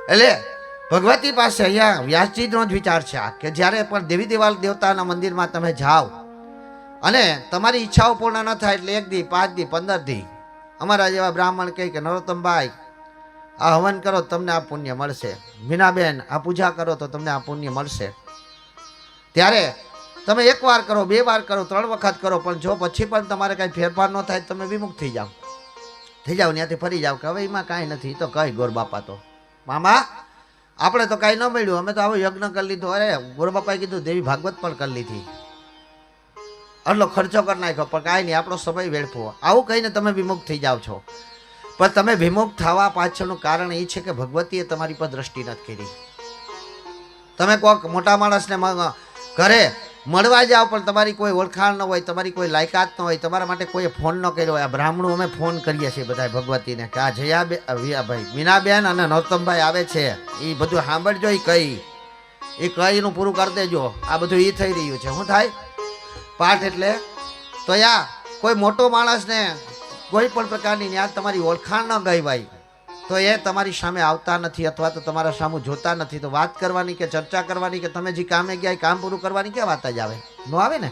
એટલે ભગવતી પાસે અહીંયા વ્યાસજીનો જ વિચાર છે આ કે જ્યારે પણ દેવી દેવતાના મંદિરમાં તમે જાઓ અને તમારી ઈચ્છાઓ પૂર્ણ ન થાય એટલે 1 દી 5 દી 15 દી અમારા જેવા બ્રાહ્મણ કહે કે નરોત્તમભાઈ આ હવન કરો તમને આ પુણ્ય મળશે, મીનાબેન આ પૂજા કરો તો તમને આ પુણ્ય મળશે. ત્યારે તમે 1 વાર કરો, 2 વાર કરો, 3 વખત કરો, પણ જો પછી પણ તમારે કાંઈ ફેરફાર ન થાય તમે વિમુખ થઈ જાઓ ત્યાંથી ફરી જાઓ કે હવે એમાં કાંઈ નથી. તો કઈ ગોર બાપા તો મામા આપણે તો કાંઈ ન મળ્યું, અમે તો આવો યજ્ઞ કરી લીધો. અરે ગોર બાપાએ કીધું દેવી ભાગવત પણ કરી લીધી, આટલો ખર્ચો કરી નાખ્યો, પણ કાંઈ નહીં આપણો સમય વેડફો. આવું કહીને તમે વિમુખ થઈ જાઓ છો. પણ તમે વિમુખ થવા પાછળનું કારણ એ છે કે ભગવતીએ તમારી પર દ્રષ્ટિ નથી કરી. તમે કોઈક મોટા માણસને ઘરે મળવા જાઓ પણ તમારી કોઈ ઓળખાણ ન હોય, તમારી કોઈ લાયકાત ન હોય, તમારા માટે કોઈ ફોન ન કર્યો હોય. આ બ્રાહ્મણો અમે ફોન કરીએ છીએ બધા ભગવતીને કે આ જયાભાઈ મીનાબેન અને નરોત્તમભાઈ આવે છે, એ બધું સાંભળજો, એ કઈનું પૂરું કરી દેજો. આ બધું એ થઈ રહ્યું છે. શું થાય પાઠ એટલે તો યા કોઈ મોટો માણસને કોઈ પણ પ્રકારની ન્યાય તમારી ઓળખાણ ન ગઈ ભાઈ તો એ તમારી સામે આવતા નથી અથવા તો તમારા સામે જોતા નથી. તો વાત કરવાની કે ચર્ચા કરવાની કે તમે જે કામે ગયા કામ પૂરું કરવાની ક્યાં વાત જ આવે? ન આવે ને.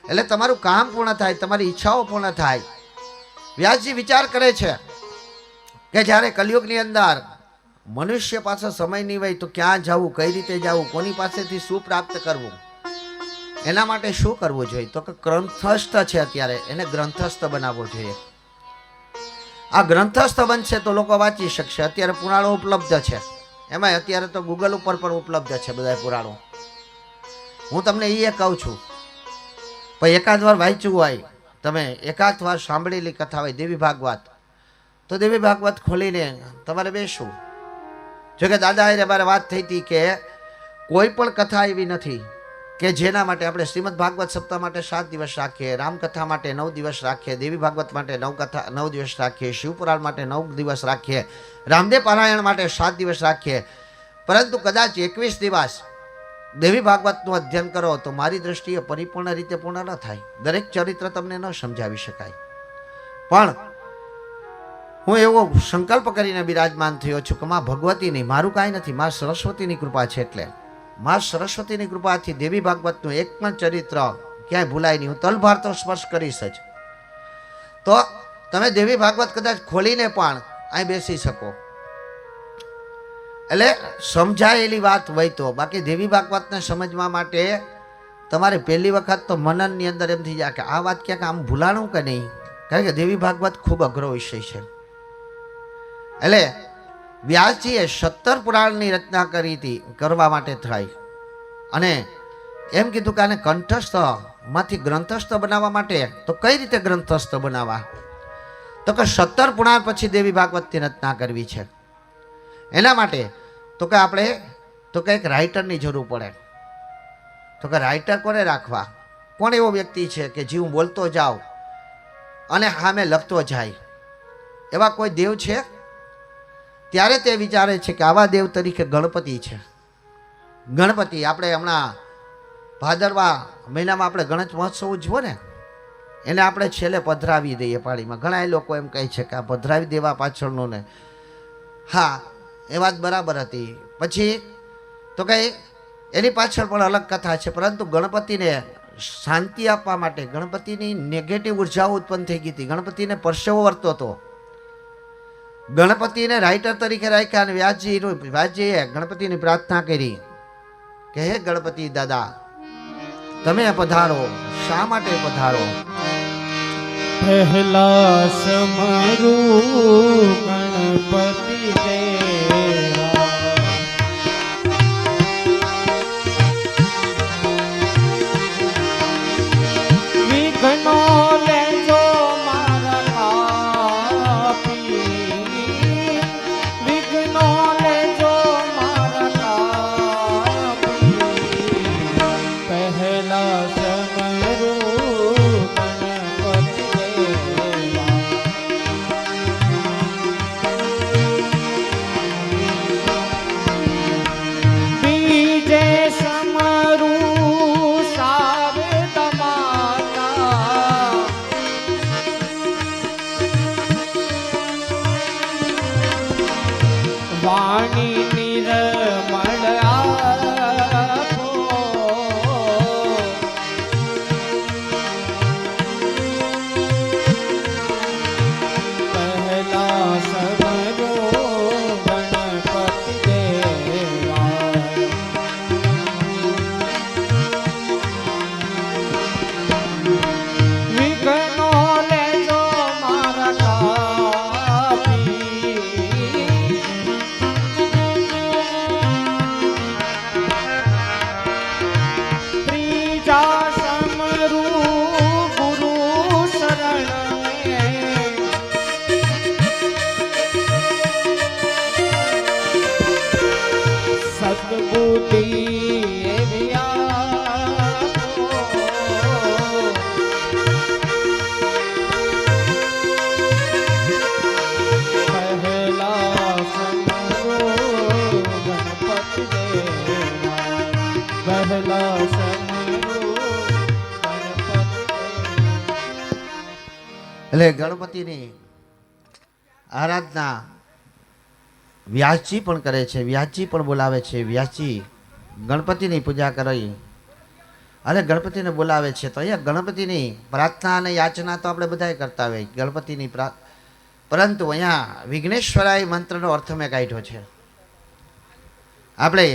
એટલે તમારું કામ પૂર્ણ થાય, તમારી ઈચ્છાઓ પૂર્ણ થાય. વ્યાસજી વિચાર કરે છે કે જ્યારે કલિયુગની અંદર મનુષ્ય પાસે સમય નહીં હોય તો ક્યાં જવું, કઈ રીતે જવું, કોની પાસેથી શું પ્રાપ્ત કરવું, એના માટે શું કરવું જોઈએ? તો કે ગ્રંથસ્થ છે અત્યારે, એને ગ્રંથસ્થ બનાવવો જોઈએ. આ ગ્રંથસ્થ બનશે તો લોકો વાંચી શકશે. અત્યારે પુરાણો ઉપલબ્ધ છે, એમાં અત્યારે તો ગૂગલ ઉપર પણ ઉપલબ્ધ છે બધા પુરાણો. હું તમને એ કહું છું, પણ એકાદ વાર વાંચ્યું હોય, તમે એકાદ વાર સાંભળેલી કથા હોય દેવી ભાગવત, તો દેવી ભાગવત ખોલીને તમારે બેસવું. જોકે દાદા એ મારે વાત થઈ હતી કે કોઈ પણ કથા એવી નથી કે જેના માટે આપણે શ્રીમદ ભાગવત સપ્તાહ માટે 7 દિવસ રાખીએ, રામકથા માટે 9 દિવસ રાખીએ, દેવી ભાગવત માટે 9 દિવસ રાખીએ, શિવપુરાણ માટે 9 દિવસ રાખીએ, રામદેવ પારાયણ માટે 7 દિવસ રાખીએ. પરંતુ કદાચ 21 દિવસ દેવી ભાગવતનું અધ્યયન કરો તો મારી દ્રષ્ટિએ પરિપૂર્ણ રીતે પૂર્ણ ન થાય. દરેક ચરિત્ર તમને ન સમજાવી શકાય. પણ હું એવો સંકલ્પ કરીને બિરાજમાન થયો છું કે માં ભગવતીની મારું કાંઈ નથી, માં સરસ્વતીની કૃપા છે. એટલે માં સરસ્વતીની કૃપાથી દેવી ભાગવતનું એક પણ ચરિત્ર ક્યાંય ભૂલાય નહીં. હું તલભાર તો સ્પર્શ કરીશ જ. તો તમે દેવી ભાગવત કદાચ ખોલીને પણ અહીં બેસી શકો. એટલે સમજાયેલી વાત હોય તો. બાકી દેવી ભાગવતને સમજવા માટે તમારે પહેલી વખત તો મનનની અંદર એમ થઈ જાય કે આ વાત ક્યાંક આમ ભૂલાણું કે નહીં, કારણ કે દેવી ભાગવત ખૂબ અઘરો વિષય છે. એટલે વ્યાસજીએ 17 પુરાણની રચના કરી હતી, કરવા માટે થઈ, અને એમ કીધું કે આને કંઠસ્થ માંથી ગ્રંથસ્થ બનાવવા માટે તો કઈ રીતે ગ્રંથસ્થ બનાવવા? તો કે 17 પુરાણ પછી દેવી ભાગવતની રચના કરવી છે. એના માટે તો કે આપણે તો કે એક રાઇટરની જરૂર પડે. તો કે રાઇટર કોને રાખવા? કોણ એવો વ્યક્તિ છે કે જે હું બોલતો જાઉં અને સામે લખતો જાય? એવા કોઈ દેવ છે? ત્યારે તે વિચારે છે કે આવા દેવ તરીકે ગણપતિ છે. ગણપતિ આપણે હમણાં ભાદરવા મહિનામાં આપણે ગણેશ મહોત્સવ ઉજવો ને, એને આપણે છેલ્લે પધરાવી દઈએ પાણીમાં. ઘણા લોકો એમ કહે છે કે આ પધરાવી દેવા પાછળનું ને, હા એ વાત બરાબર હતી. પછી તો કંઈ એની પાછળ પણ અલગ કથા છે. પરંતુ ગણપતિને શાંતિ આપવા માટે ગણપતિની નેગેટિવ ઉર્જાઓ ઉત્પન્ન થઈ ગઈ હતી. ગણપતિને પરસેવો વર્તો હતો. ગણપતિને રાઇટર તરીકે રાખ્યા અને વ્યાસજીએ ગણપતિની પ્રાર્થના કરી કે હે ગણપતિ દાદા તમે પધારો. શા માટે પધારો? પહેલા સમરું ગણપતિ દેવા, વિઘ્નો લેજો વાણી નિર્મળ આપો પહેલા સમરો ગણપતિ દેવા વિઘ્નો લેજો મારા કાપી ત્રીજા સમરૂ ગુરુ શરણે સદબુદ્ધિ એવી આપો પહેલા સમરો ગણપતિ દેવા પહેલા સમરો ગણપતિ એટલે ગણપતિની આરાધના વ્યાસજી પણ કરે છે, વ્યાસજી પણ બોલાવે છે. વ્યાસજી ગણપતિની પૂજા કરી અને ગણપતિને બોલાવે છે. તો અહીંયા ગણપતિની પ્રાર્થના અને યાચના તો આપણે બધાય કરતા હોય ગણપતિની પરંતુ અહીંયા વિઘ્નેશ્વરાય મંત્રનો અર્થ મેં કાઢ્યો છે. આપણે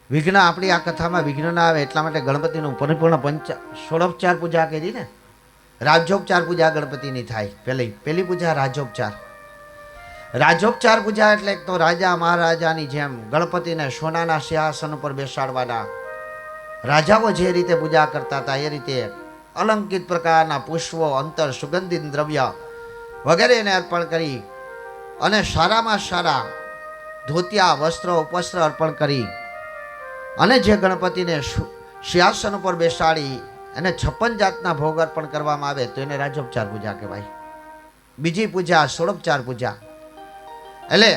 વિઘ્ન આપણી આ કથામાં વિઘ્ન ના આવે એટલા માટે ગણપતિનું પરિપૂર્ણ ષોડોપચાર પૂજા કરી ને રાજોપચાર પૂજા ગણપતિની થાય. પહેલી પૂજા રાજોપચાર. રાજોપચાર પૂજા એટલે તો રાજા મહારાજાની જેમ ગણપતિને સોનાના સિંહાસન ઉપર બેસાડવાના. રાજાઓ જે રીતે પૂજા કરતા હતા એ રીતે અલંકિત પ્રકારના પુષ્પો, અંતર, સુગંધિત દ્રવ્ય વગેરેને અર્પણ કરી અને સારામાં સારા ધોતિયા, વસ્ત્રો, ઉપવસ્ત્ર અર્પણ કરી અને જે ગણપતિને સિંહાસન ઉપર બેસાડી અને 56 જાતના ભોગ અર્પણ કરવામાં આવે તો એને રાજોપચાર પૂજા કહેવાય. બીજી પૂજા ષોડોપચાર પૂજા એટલે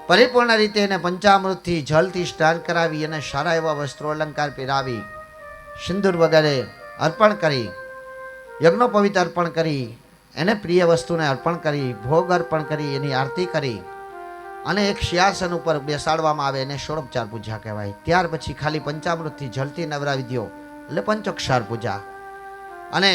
પરિપૂર્ણ રીતે એને પંચામૃતથી જલથી સ્નાન કરાવી અને સારા એવા વસ્ત્રો અલંકાર પહેરાવી સિંદૂર વગેરે અર્પણ કરી યજ્ઞોપવિત અર્પણ કરી એને પ્રિય વસ્તુને અર્પણ કરી ભોગ અર્પણ કરી એની આરતી કરી અને એક સિંહાસન ઉપર બેસાડવામાં આવે એને ષોડોપચાર પૂજા કહેવાય. ત્યાર પછી ખાલી પંચામૃતથી જલથી નવરાવી દો એટલે પંચોક્ષાર પૂજા. અને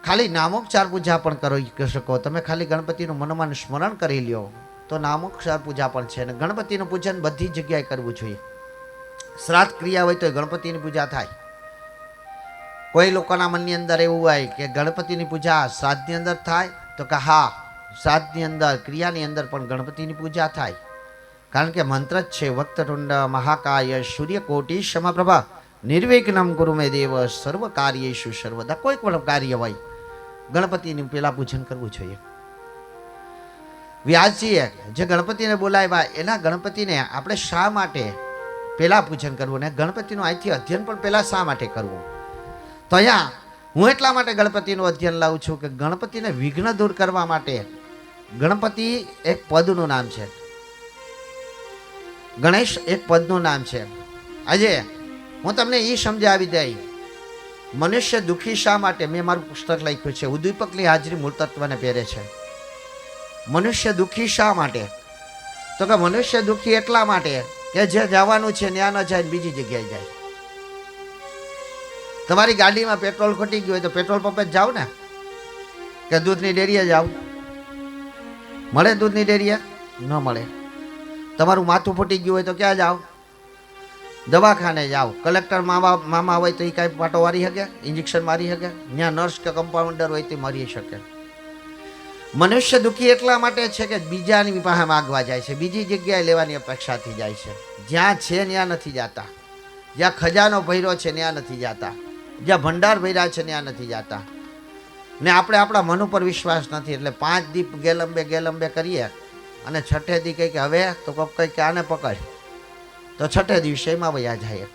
ખાલી નામોપચાર પૂજા પણ કરી શકો તમે. ખાલી ગણપતિનું મનોમન સ્મરણ કરી લ્યો તો નામોપચાર પૂજા પણ છે. અને ગણપતિનું પૂજન બધી જગ્યાએ કરવું જોઈએ. શ્રાદ્ધ ક્રિયા હોય તો ગણપતિની પૂજા થાય. કોઈ લોકોના મનની અંદર એવું હોય કે ગણપતિની પૂજા શ્રાદ્ધની અંદર થાય તો કે હા, શ્રાદ્ધની અંદર ક્રિયાની અંદર પણ ગણપતિની પૂજા થાય. કારણ કે મંત્ર જ છે વક્રતુંડ મહાકાય સૂર્યકોટિ સમપ્રભા નિર્વિઘ્નમ ગુરુ મે દેવ સર્વ કાર્યેષુ સર્વદા. કોઈ પણ કાર્ય હોય ગણપતિનું પેલા પૂજન કરવું જોઈએ. વ્યાસજીએ જે ગણપતિને બોલાવ્યા એના ગણપતિને આપણે શા માટે પેલા પૂજન કરવું ને ગણપતિનું અહીંથી અધ્યયન પણ પેલા શા માટે કરવું? તો અહીંયા હું એટલા માટે ગણપતિનું અધ્યયન લાવું છું કે ગણપતિને વિઘ્ન દૂર કરવા માટે ગણપતિ એક પદનું નામ છે, ગણેશ એક પદનું નામ છે. આજે હું તમને એ સમજાવી દઈ મનુષ્ય દુઃખી શા માટે. મેં મારું પુસ્તક લખ્યું છે ઉદ્દીપકની હાજરી મૂળ તત્વને પહેરે છે. મનુષ્ય દુઃખી શા માટે? તો કે મનુષ્ય દુઃખી એટલા માટે કે જે જવાનું છે ત્યાં ન જાય બીજી જગ્યાએ જાય. તમારી ગાડીમાં પેટ્રોલ ખોટી ગયું હોય તો પેટ્રોલ પંપે જ જાઓ ને કે દૂધની ડેરીએ જાઓ? મળે દૂધની ડેરીએ? ન મળે. તમારું માથું ફૂટી ગયું હોય તો ક્યાં જાઓ? દવાખાને જાઓ. કલેક્ટર મામા હોય તો એ કાંઈ પાટો વારી શકે, ઇન્જેક્શન મારી શકે? ત્યાં નર્સ કે કમ્પાઉન્ડર હોય તે મારી શકે. મનુષ્ય દુઃખી એટલા માટે છે કે બીજાની પાસે માગવા જાય છે, બીજી જગ્યાએ લેવાની અપેક્ષાથી જાય છે. જ્યાં છે ત્યાં નથી જતા, જ્યાં ખજાનો ભર્યો છે ત્યાં નથી જતા, જ્યાં ભંડાર ભર્યા છે ત્યાં નથી જતા. ને આપણે આપણા મન ઉપર વિશ્વાસ નથી એટલે 5 દીપ ગેલંબે કરીએ અને છઠ્ઠે દી કહી કે હવે તો કોક કંઈ કે આને પકડ તો છઠ્ઠે દિવસે એમાં વયા જાય.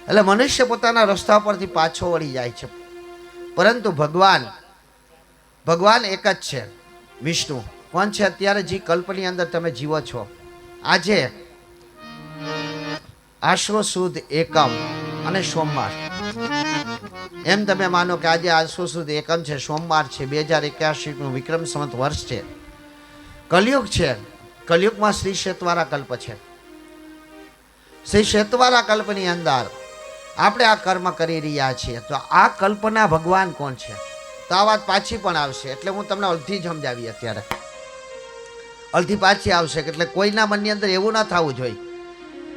એટલે મનુષ્ય પોતાના રસ્તા પરથી પાછો વળી જાય છે. પરંતુ ભગવાન એક જ છે, વિષ્ણુ. કોણ છે? અત્યારે જે કલ્પની અંદર તમે જીવો છો. આજે આશરો સુદ એકમ અને સોમવાર એમ તમે માનો કે આજે આશરો સુદ એકમ છે, સોમવાર છે, 2081 વિક્રમ સંવત વર્ષ છે, કલયુગ છે. કલયુગમાં શ્રી શેતવારા કલ્પ છે. શ્રી શેતવારા કલ્પની અંદર આપણે આ કર્મ કરી રહ્યા છીએ. તો આ કલ્પના ભગવાન કોણ છે? તો આ વાત પાછી પણ આવશે, એટલે હું તમને અડધી સમજાવી. અત્યારે અડધી પાછી આવશે, એટલે કોઈના મનની અંદર એવું ન થવું જોઈએ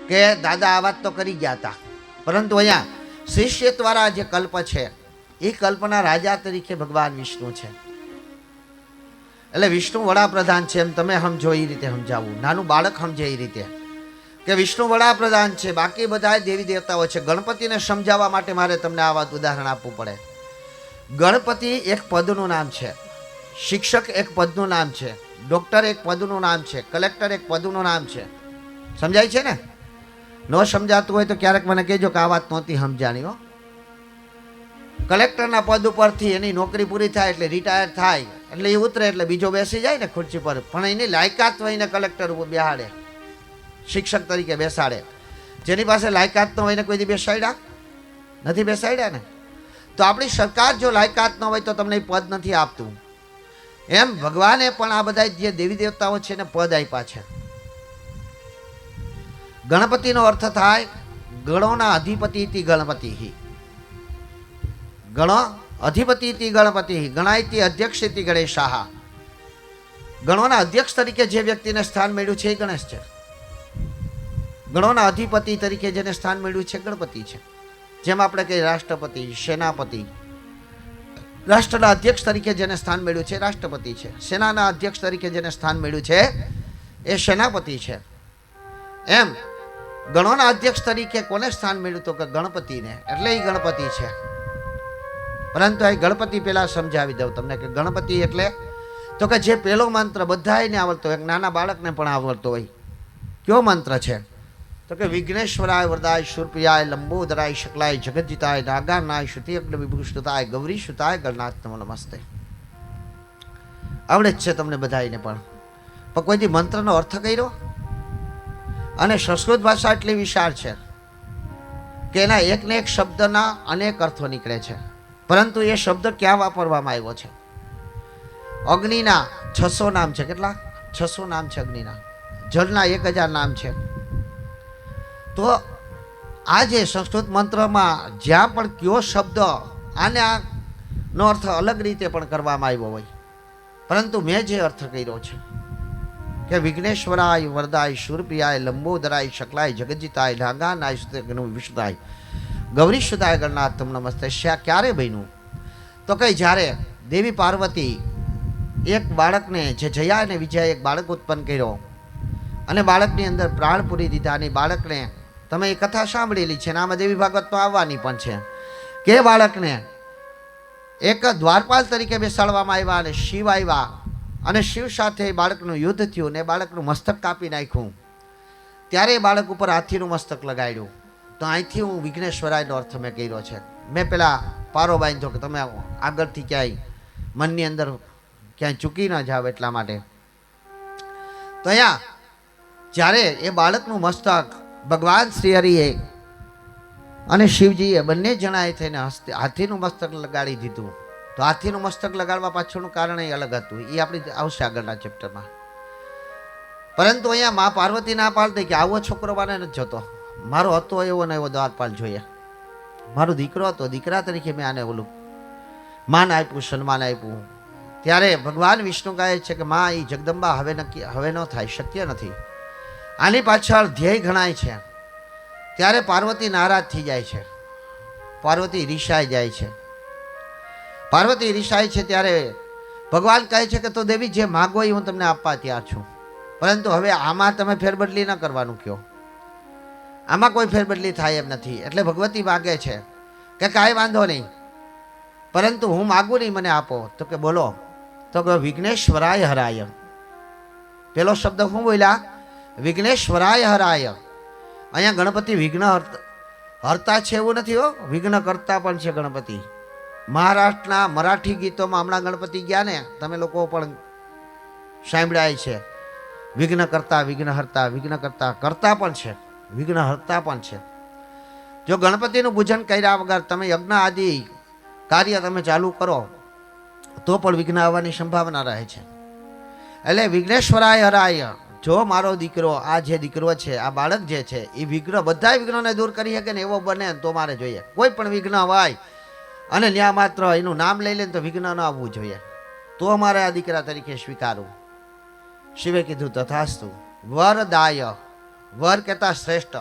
કે દાદા આ વાત તો કરી ગયા હતા. પરંતુ અહીંયા શ્રી શેતવારા જે કલ્પ છે એ કલ્પના રાજા તરીકે ભગવાન વિષ્ણુ છે. એટલે વિષ્ણુ વડાપ્રધાન છે એમ તમે સમજો એ રીતે સમજાવવું, નાનું બાળક સમજે એ રીતે કે વિષ્ણુ વડાપ્રધાન છે, બાકી બધા દેવી દેવતાઓ છે. ગણપતિને સમજાવવા માટે મારે તમને આ વાત ઉદાહરણ આપવું પડે. ગણપતિ એક પદનું નામ છે, શિક્ષક એક પદનું નામ છે, ડોક્ટર એક પદનું નામ છે, કલેક્ટર એક પદનું નામ છે. સમજાય છે ને? ન સમજાતું હોય તો ક્યારેક મને કહેજો કે આ વાત નહોતી સમજાણી હો. કલેક્ટરના પદ ઉપરથી એની નોકરી પૂરી થાય એટલે રિટાયર થાય એટલે એ ઉતરે એટલે બીજો બેસી જાય ને ખુરશી પર, પણ એની લાયકાત હોય ને કલેક્ટર ઉપર બેહાડે, શિક્ષક તરીકે બેસાડે. જેની પાસે લાયકાત ન હોય ને કોઈ દી બેસાડ્યા નથી? બેસાડ્યા ને? તો આપણી સરકાર જો લાયકાત ન હોય તો તમને એ પદ નથી આપતું. એમ ભગવાને પણ આ બધા જે દેવી દેવતાઓ છે ને પદ આપ્યા છે. ગણપતિનો અર્થ થાય ગણોના અધિપતિ ઇતિ ગણપતિ. ગણો અધિપતિ ઇતિ ગણપતિ, ગણાયતિ અધ્યક્ષ ઇતિ ગણેશાહ. ગણોના અધ્યક્ષ તરીકે જે વ્યક્તિને સ્થાન મળ્યું છે એ ગણેશ છે. ગણોના અધિપતિ તરીકે જેને સ્થાન મળ્યું છે ગણપતિ છે. જેમ આપણે કહીએ રાષ્ટ્રપતિ, સેનાપતિ. રાષ્ટ્રના અધ્યક્ષ તરીકે જેને સ્થાન મળ્યું છે રાષ્ટ્રપતિ છે. સેનાના અધ્યક્ષ તરીકે જેને સ્થાન મળ્યું છે એ સેનાપતિ છે. એમ ગણોના અધ્યક્ષ તરીકે કોને સ્થાન મળ્યું? તો કે ગણપતિને, એટલે એ ગણપતિ છે. પરંતુ આ ગણપતિ પહેલા સમજાવી દઉં તમને કે ગણપતિ એટલે તો કે જે પહેલો મંત્ર બધાને આવડતો હોય, નાના બાળકને પણ આવડતો હોય. કયો મંત્ર છે? તો કે વિઘ્નેશ્વરાય વરદાય શૂરપ્રિયાય લંબોદરાય શકલાય જગતજીતાય નાગાનાય શ્રુતિ અગ્નિ વિભૂષિતાય ગૌરી સુતાય ગણનાથ નમો નમસ્તે. આવડે જ છે તમને બધાને, પણ કોઈથી મંત્રનો અર્થ કર્યો? અને સંસ્કૃત ભાષા એટલી વિશાળ છે કે એના એકને એક શબ્દના અનેક અર્થો નીકળે છે. પરંતુ એ શબ્દ ક્યાં વાપરવામાં આવ્યો છે? અગ્નિના 600 નામ છે. કેટલા? 600 નામ છે અગ્નિના. જળના 1000 નામ છે. તો આ જે સંસ્કૃત મંત્રમાં જ્યાં પણ કયો શબ્દ આનો અર્થ અલગ રીતે પણ કરવામાં આવ્યો હોય, પરંતુ મેં જે અર્થ કર્યો છે કે વિઘ્નેશ્વરાય વરદાય શૂરપ્રિયાય લંબોદરાય શકલાય જગતજીતાય નાગાનાય વિશુદ્ધાય ગૌરી સુતાય ગણનાથ તમ નમસ્તે. ક્યારે બન્યું? તો કઈ જ્યારે દેવી પાર્વતી એક બાળકને જે જયા અને વિજય એક બાળક ઉત્પન્ન કર્યો અને બાળકની અંદર પ્રાણ પૂરી દીધા. અને બાળકને તમે એ કથા સાંભળેલી છે, આમાં દેવી ભાગવતમાં આવવાની પણ છે કે બાળકને એક દ્વારપાલ તરીકે બેસાડવામાં આવ્યા અને શિવ આવ્યા અને શિવ સાથે બાળકનું યુદ્ધ થયું ને બાળકનું મસ્તક કાપી નાખ્યું. ત્યારે બાળક ઉપર હાથીનું મસ્તક લગાડ્યું. તો અહીંથી હું વિઘ્નેશ્વરાયનો અર્થ મેં કર્યો છે. મેં પેલા પારો બાંધ્યો કે તમે આગળથી ક્યાંય મનની અંદર ક્યાંય ચૂકી ન જાવ એટલા માટે. તો અહીંયા જ્યારે એ બાળકનું મસ્તક ભગવાન શ્રી હરિએ અને શિવજીએ બંને જણાએ થઈને હાથીનું મસ્તક લગાડી દીધું. તો હાથીનું મસ્તક લગાડવા પાછળનું કારણ એ અલગ હતું, એ આપણી આવશે આગળના ચેપ્ટરમાં. પરંતુ અહીંયા મા પાર્વતી ના પાડતી કે આવો છોકરો મારે નથી જોતો, મારો હતો એવો ને એવો દ્વારપાલ જોઈએ. મારો દીકરો હતો, દીકરા તરીકે મેં આને ઓલું માન આપ્યું, સન્માન આપ્યું. ત્યારે ભગવાન વિષ્ણુ કહે છે કે માં એ જગદંબા હવે ન થાય, શક્ય નથી. આની પાછળ ધ્યેય ગણાય છે. ત્યારે પાર્વતી નારાજ થઈ જાય છે, પાર્વતી રિસાઈ જાય છે. પાર્વતી રિસાય છે ત્યારે ભગવાન કહે છે કે તો દેવી જે માગો એ હું તમને આપવા તૈયાર છું, પરંતુ હવે આમાં તમે ફેરબદલી ન કરવાનું કહો, આમાં કોઈ ફેરબદલી થાય એમ નથી. એટલે ભગવતી માગે છે કે કાંઈ વાંધો નહીં, પરંતુ હું માગું નહીં, મને આપો. તો કે બોલો. તો કે વિઘ્નેશ્વરાય હરાય. પેલો શબ્દ હું બોલ્યા? વિઘ્નેશ્વરાય હરાય. અહીંયા ગણપતિ વિઘ્ન હરતા છે એવું નથી હો, વિઘ્ન કરતા પણ છે ગણપતિ. મહારાષ્ટ્રના મરાઠી ગીતોમાં હમણાં ગણપતિ ગયા ને, તમે લોકો પણ સાંભળ્યા છે. વિઘ્ન કરતા, વિઘ્ન હરતા, વિઘ્ન કરતા, કરતા પણ છે, વિઘ્ન હરતા પણ છે. જો ગણપતિનું પૂજન કર્યા વગર તમે યજ્ઞ આદિ કાર્ય તમે ચાલુ કરો તો પણ વિઘ્ન આવવાની સંભાવના રહે છે. એટલે વિઘ્નેશ્વરાય હરાય. જો મારો દીકરો આ જે દીકરો છે, આ બાળક જે છે એ વિઘ્ન, બધા વિઘ્નોને દૂર કરી શકે ને એવો બને તો મારે જોઈએ. કોઈ પણ વિઘ્ન હોય અને ત્યાં માત્ર એનું નામ લઈ લે તો વિઘ્ન ન આવવું જોઈએ, તો મારે આ દીકરા તરીકે સ્વીકારવું. શિવે કીધું તથાસ્તુ. વર દાય, વર કહેતા શ્રેષ્ઠ,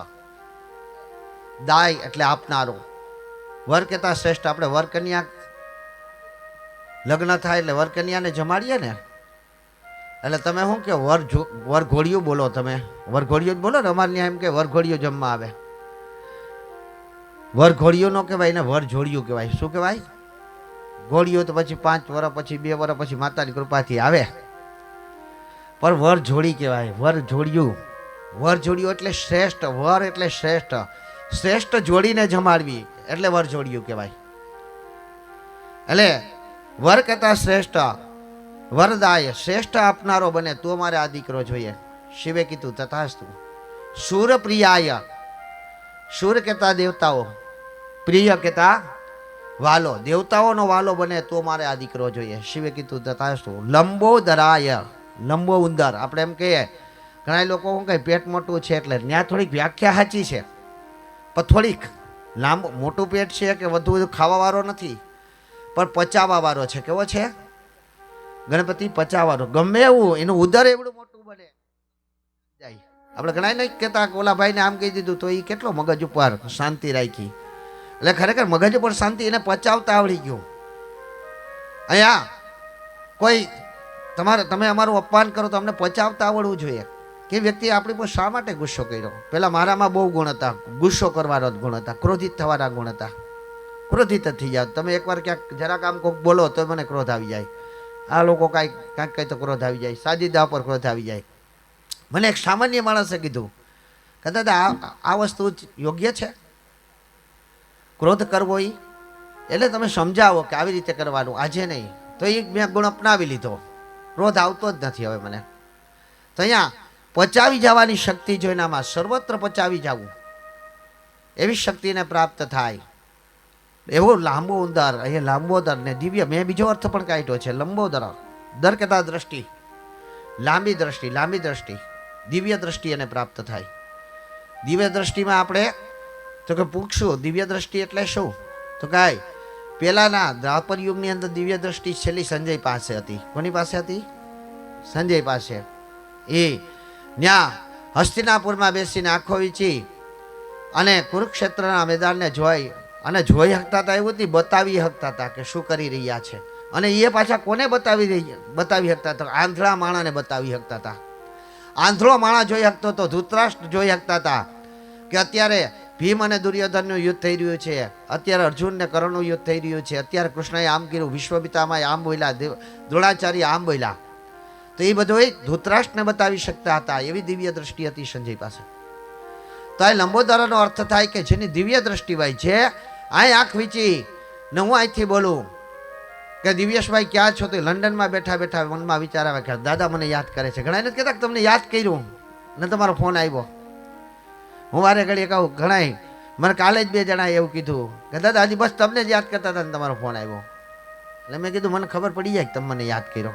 દાય એટલે આપનારો, વર કહેતા શ્રેષ્ઠ. આપણે વર કન્યા લગ્ન થાય એટલે વર કન્યાને જમાડીએ ને, એટલે તમે શું કે વરઘોડિયું બોલો, તમે વરઘોડિયું જ બોલો ને. અમારે ત્યાં એમ કે વરઘોડિયું જમવા આવે. વરઘોડિયું નો કહેવાય ને વરજોડિયું કહેવાય. શું કહેવાય? ઘોડિયું તો પછી 5 વર્ષ પછી 2 વર્ષ પછી માતાની કૃપાથી આવે, પણ વરજોડી કહેવાય. વરજોડિયું, વરજોડિયું એટલે શ્રેષ્ઠ, વર એટલે શ્રેષ્ઠ, શ્રેષ્ઠ જોડીને જમાડવી એટલે વરજોડિયું કહેવાય. એટલે વર કરતા શ્રેષ્ઠ, વરદાય, શ્રેષ્ઠ આપનારો બને તો મારે આ દીકરો જોઈએ. શિવે કીધું તથાસ્તુ. શૂર પ્રિયાય, શૂર કહેતા દેવતાઓ, પ્રિય કહેતા વાલો, દેવતાઓનો વાલો બને તો મારે આ દીકરો જોઈએ. શિવે કીધું તથાસ્તુ. લંબોદરાય, લંબો ઉંદર. આપણે એમ કહીએ, ઘણા લોકો શું કહે પેટ મોટું છે એટલે ત્યાં થોડીક વ્યાખ્યા સાચી છે, પણ થોડીક લાંબુ મોટું પેટ છે કે વધુ ખાવાવાળો નથી, પણ પચાવવાવાળો છે. કેવો છે? ગણપતિ પચાવવાનો. ગમે એવું એનું ઉદર એવડું મોટું બને જાય. આપણે ઘણા નહીં કહેતા કે ઓલા ભાઈને આમ કહી દીધું તો એ કેટલો મગજ ઉપર શાંતિ રાખી. એટલે ખરેખર મગજ ઉપર શાંતિ, એને પચાવતા આવડી ગયું. અહીંયા કોઈ તમે અમારું અપમાન કરો તો અમને પચાવતા આવડવું જોઈએ કે વ્યક્તિ આપણી પર શા માટે ગુસ્સો કર્યો. પેલા મારામાં બહુ ગુણ હતા, ગુસ્સો કરવાનો જ ગુણ હતા, ક્રોધિત થવાના ગુણ હતા. ક્રોધિત જ થઈ જાવ તમે. એકવાર ક્યાંક જરાક આમ કોઈક બોલો તો મને ક્રોધ આવી જાય. આ લોકો કાંઈક તો ક્રોધ આવી જાય, સાજીદા પર ક્રોધ આવી જાય. મને એક સામાન્ય માણસે કીધું કે દાદા આ વસ્તુ યોગ્ય છે ક્રોધ કરવો? એટલે તમે સમજાવો કે આવી રીતે કરવાનું, આજે નહીં. તો એ મેં ગુણ અપનાવી લીધો, ક્રોધ આવતો જ નથી હવે મને. તો અહીંયા પચાવી જવાની શક્તિ જોઈને, આમાં સર્વત્ર પચાવી જવું એવી શક્તિને પ્રાપ્ત થાય. એવો લાંબો ઉંદર, અહીંયા લાંબોદર ને દિવ્ય, મેં બીજો અર્થ પણ કાઢ્યો છે. લંબોદર, દર કહેતા દ્રષ્ટિ, લાંબી દ્રષ્ટિ, લાંબી દ્રષ્ટિ, દિવ્ય દ્રષ્ટિ એને પ્રાપ્ત થાય. દિવ્ય દ્રષ્ટિમાં આપણે તો કે પૂછશું દિવ્ય દ્રષ્ટિ એટલે શું? તો કાંઈ પહેલાના દ્વાપર યુગની અંદર દિવ્ય દ્રષ્ટિ છેલ્લી સંજય પાસે હતી. કોની પાસે હતી? સંજય પાસે. એ ત્યાં હસ્તિનાપુરમાં બેસીને આંખો વીંચી અને કુરુક્ષેત્રના મેદાનને જોઈ જોઈ શકતા હતા, એવું બતાવી શકતા હતા કે શું કરી રહ્યા છે. અને એ પાછા કોને બતાવી શકતા હતા? આંધળા માણાને બતાવી શકતા હતા. આંધળો માણા જોઈ શકતો હતો, ધૃતરાષ્ટ્ર જોઈ શકતા હતા કે અત્યારે ભીમ અને દુર્યોધનનું યુદ્ધ થઈ રહ્યું છે, અત્યારે અર્જુન ને કર્ણનું યુદ્ધ થઈ રહ્યું છે, અત્યારે કૃષ્ણએ આમ કર્યું, વિશ્વપિતામાં આમ બોલ્યા, દ્રોણાચાર્ય આમ બોલ્યા. તો એ બધું ધૃતરાષ્ટ્રને બતાવી શકતા હતા. એવી દિવ્ય દ્રષ્ટિ હતી સંજય પાસે. તો આ લંબોદરનો અર્થ થાય કે જેની દિવ્ય દ્રષ્ટિ હોય, જે અહીં આંખ વીંચી ને હું અહીંથી બોલું કે દિવ્યેશભાઈ ક્યાં છો? તો લંડનમાં બેઠા બેઠા મનમાં વિચાર આવે કે દાદા મને યાદ કરે છે. ઘણા નથી કહેતા કે તમને યાદ કર્યું ને તમારો ફોન આવ્યો. હું વારે ઘડીએ કહું, ઘણા મને કાલે જ 2 જણાએ એવું કીધું કે દાદા હજી બસ તમને જ યાદ કરતા હતા ને તમારો ફોન આવ્યો. એટલે મેં કીધું મને ખબર પડી જાય કે તમે મને યાદ કર્યો.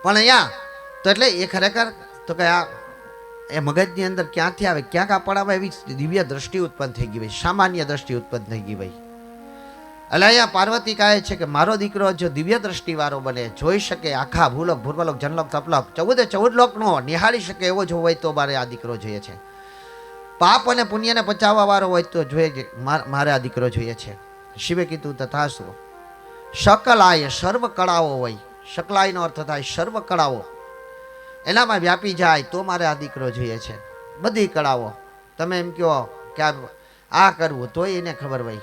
પણ અહીંયા તો એટલે એ ખરેખર તો કે આ એ મગજની અંદર ક્યાંથી આવે, ક્યાંક આપણામાં એવી દિવ્ય દ્રષ્ટિ ઉત્પન્ન થઈ ગઈ ભાઈ, સામાન્ય દ્રષ્ટિ ઉત્પન્ન થઈ ગઈ ભાઈ. એટલે અહીંયા પાર્વતી કહે છે કે મારો દીકરો જો દિવ્ય દ્રષ્ટિવાળો બને, જોઈ શકે આખા ભૂલોક, ભૂર્વલોક, જનલોક, તપલોક, 14 લોકનો નિહાળી શકે એવો જો હોય તો મારે આ દીકરો જોઈએ છે. પાપ અને પુણ્યને પચાવવા વાળો હોય તો જોઈએ, મારે આ દીકરો જોઈએ છે. શિવે કીધું તથાસ્તુ. શકલાય, સર્વ કળાઓ હોય. શકલાયનો અર્થ થાય સર્વ કળાઓ, એનામાં વ્યાપી જાય તો મારે આ દીકરો જોઈએ છે. બધી કળાઓ તમે એમ કહો કે આ કરવું તોય એને ખબર હોય.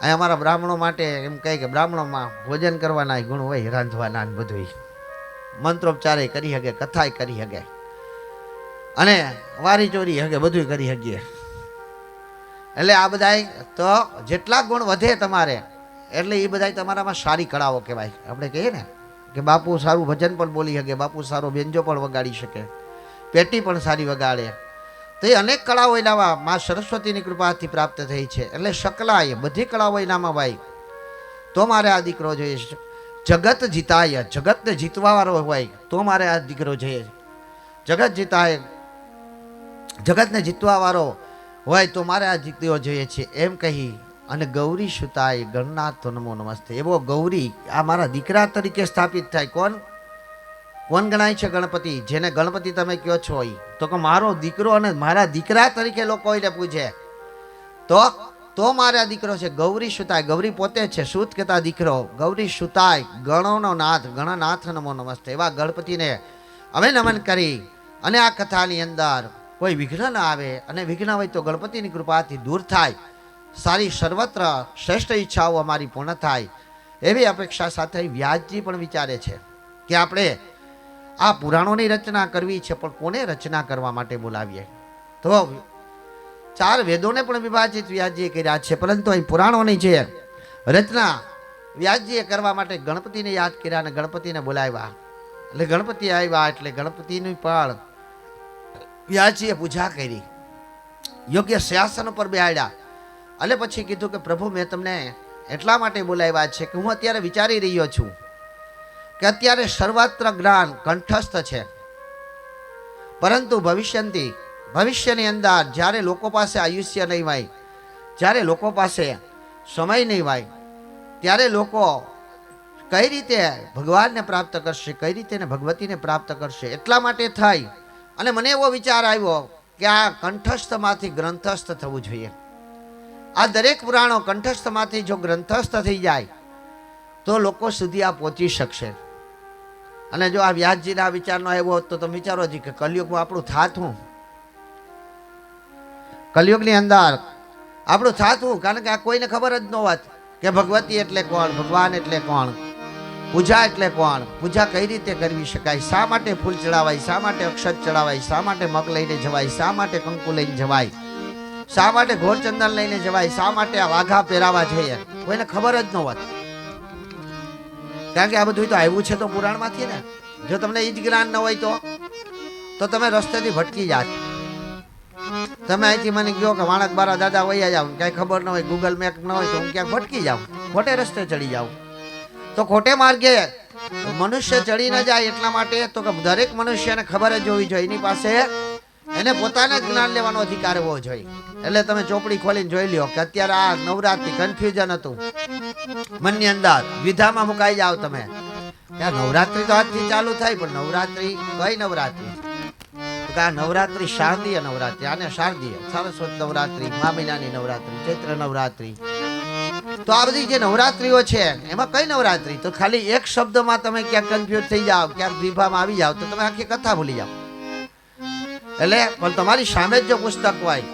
અહીં અમારા બ્રાહ્મણો માટે એમ કહે કે બ્રાહ્મણોમાં ભોજન કરવાના ગુણ હોય, રાંધવાના બધું, મંત્રોપચારે કરી શકે, કથાય કરી શકે, અને વારી ચોરી હગે, બધું કરી શકીએ. એટલે આ બધા તો જેટલા ગુણ વધે તમારે, એટલે એ બધા તમારામાં સારી કળાઓ કહેવાય. આપણે કહીએ ને કે બાપુ સારું ભજન પણ બોલી શકે, બાપુ સારો બેન્જો પણ વગાડી શકે, પેટી પણ સારી વગાડે. તો એ અનેક કળાઓ એનામાં મા સરસ્વતીની કૃપાથી પ્રાપ્ત થઈ છે. એટલે શકલાય, બધી કળાઓ એનામાં ભાઈ તો મારે આ દીકરો જોઈએ. જગત જીતાય, જગતને જીતવાવાળો હોય તો મારે આ દીકરો જોઈએ. જગત જીતાય, જગતને જીતવા વાળો હોય તો મારે આ જીતવો જોઈએ છે એમ કહી અને ગૌરી સુતાય ગણનાથ નમો નમસ્તે. એવો ગૌરી આ મારા દીકરા તરીકે સ્થાપિત થાય. કોણ ગણાય છે? ગણપતિ. જેને ગણપતિ તમે કહો છો ઈ તો કે મારો દીકરો અને મારા દીકરા તરીકે લોકો એને પૂછે તો મારા દીકરો છે. ગૌરી સુતાય, ગૌરી પોતે છે, સુત કહેતા દીકરો. ગૌરી સુતાય ગણોનો નાથ ગણનાથ નમો નમસ્તે. એવા ગણપતિને અમે નમન કરી અને આ કથાની અંદર કોઈ વિઘ્ન ન આવે, અને વિઘ્ન હોય તો ગણપતિની કૃપાથી દૂર થાય. સારી સર્વત્ર શ્રેષ્ઠ ઈચ્છાઓ અમારી પૂર્ણ થાય એવી અપેક્ષા સાથે વ્યાસજી પણ વિચારે છે કે આપણે આ પુરાણોની રચના કરવી છે, પણ કોને રચના કરવા માટે બોલાવીએ? તો 4 વેદોને પણ વિભાજિત વ્યાસજીએ કર્યા છે, પરંતુ અહીં પુરાણોની જે રચના વ્યાસજીએ કરવા માટે ગણપતિને યાદ કર્યા અને ગણપતિને બોલાવ્યા. એટલે ગણપતિ આવ્યા એટલે ગણપતિની પણ વ્યાસજીએ પૂજા કરી, યોગ્ય શાસન ઉપર બેહાડ્યા. એટલે પછી કીધું કે પ્રભુ મેં તમને એટલા માટે બોલાવ્યા છે કે હું અત્યારે વિચારી રહ્યો છું કે અત્યારે સર્વત્ર જ્ઞાન કંઠસ્થ છે, પરંતુ ભવિષ્યની અંદર જ્યારે લોકો પાસે આયુષ્ય નહીં હોય, જ્યારે લોકો પાસે સમય નહીં હોય, ત્યારે લોકો કઈ રીતે ભગવાનને પ્રાપ્ત કરશે, કઈ રીતે ભગવતીને પ્રાપ્ત કરશે. એટલા માટે થઈ અને મને એવો વિચાર આવ્યો કે આ કંઠસ્થમાંથી ગ્રંથસ્થ થવું જોઈએ. આ દરેક પુરાણો કંઠસ્થમાંથી જો ગ્રંથસ્થ થઈ જાય તો લોકો સુધી આ પહોંચી શકશે. અને જો આ વ્યાસજીના વિચારનો આવ્યો હોત તો તમે વિચારો જી કે કલયુગમાં આપણું થાતું, કલયુગની અંદર આપણું થાતું, કારણ કે આ કોઈને ખબર જ ન હોત કે ભગવતી એટલે કોણ, ભગવાન એટલે કોણ, પૂજા એટલે કોણ, પૂજા કઈ રીતે કરવી શકાય, શા માટે ફૂલ ચડાવાય, શા માટે અક્ષત ચડાવાય, શા માટે મગ લઈને જવાય, શા માટે કંકુ લઈને જવાય, શા માટે ઘોરચંદન લઈને જવાય, શા માટે આ વાઘા પહેરાવા જોઈએ, કોઈને ખબર જ ન હોત. કારણ કે આ બધું તો આવ્યું છે તો પુરાણમાંથી ને. જો તમને એ જ જ્ઞાન ન હોય તો તમે રસ્તેથી ભટકી જાત. તમે અહીંથી મને કહો કે વાણક બારા દાદા વૈયા જાવ, ક્યાંય ખબર ન હોય, ગૂગલ મેપ ન હોય તો હું ક્યાંક ભટકી જાઉં, ખોટે રસ્તે ચડી જાઉં. તો ખોટે માર્ગે મનુષ્ય ચડી ન જાય એટલા માટે તો કે દરેક મનુષ્યને ખબર જ હોવી જોઈએ, એની પાસે એને પોતાને જ્ઞાન લેવાનો અધિકાર હોવો જોઈએ. એટલે તમે ચોપડી ખોલીને જોઈ લ્યો કે અત્યારે આ નવરાત્રી કન્ફ્યુઝન હતું મનની અંદર, વિધામાં મુકાઈ જાવ તમે. નવરાત્રી તો આજથી ચાલુ થાય, પણ નવરાત્રી કઈ નવરાત્રી? આ નવરાત્રી શારદીય નવરાત્રી, આને શારદીય, સરસ્વત નવરાત્રી, મા મહિનાની નવરાત્રી, ચૈત્ર નવરાત્રી. તો આ બધી જે નવરાત્રીઓ છે એમાં કઈ નવરાત્રી? તો ખાલી એક શબ્દમાં તમે ક્યાંક કન્ફ્યુઝ થઈ જાઓ, ક્યાંક વિભામાં આવી જાઓ તો તમે આખી કથા ભૂલી જાઓ. એટલે પણ તમારી સામે જ જો પુસ્તક હોય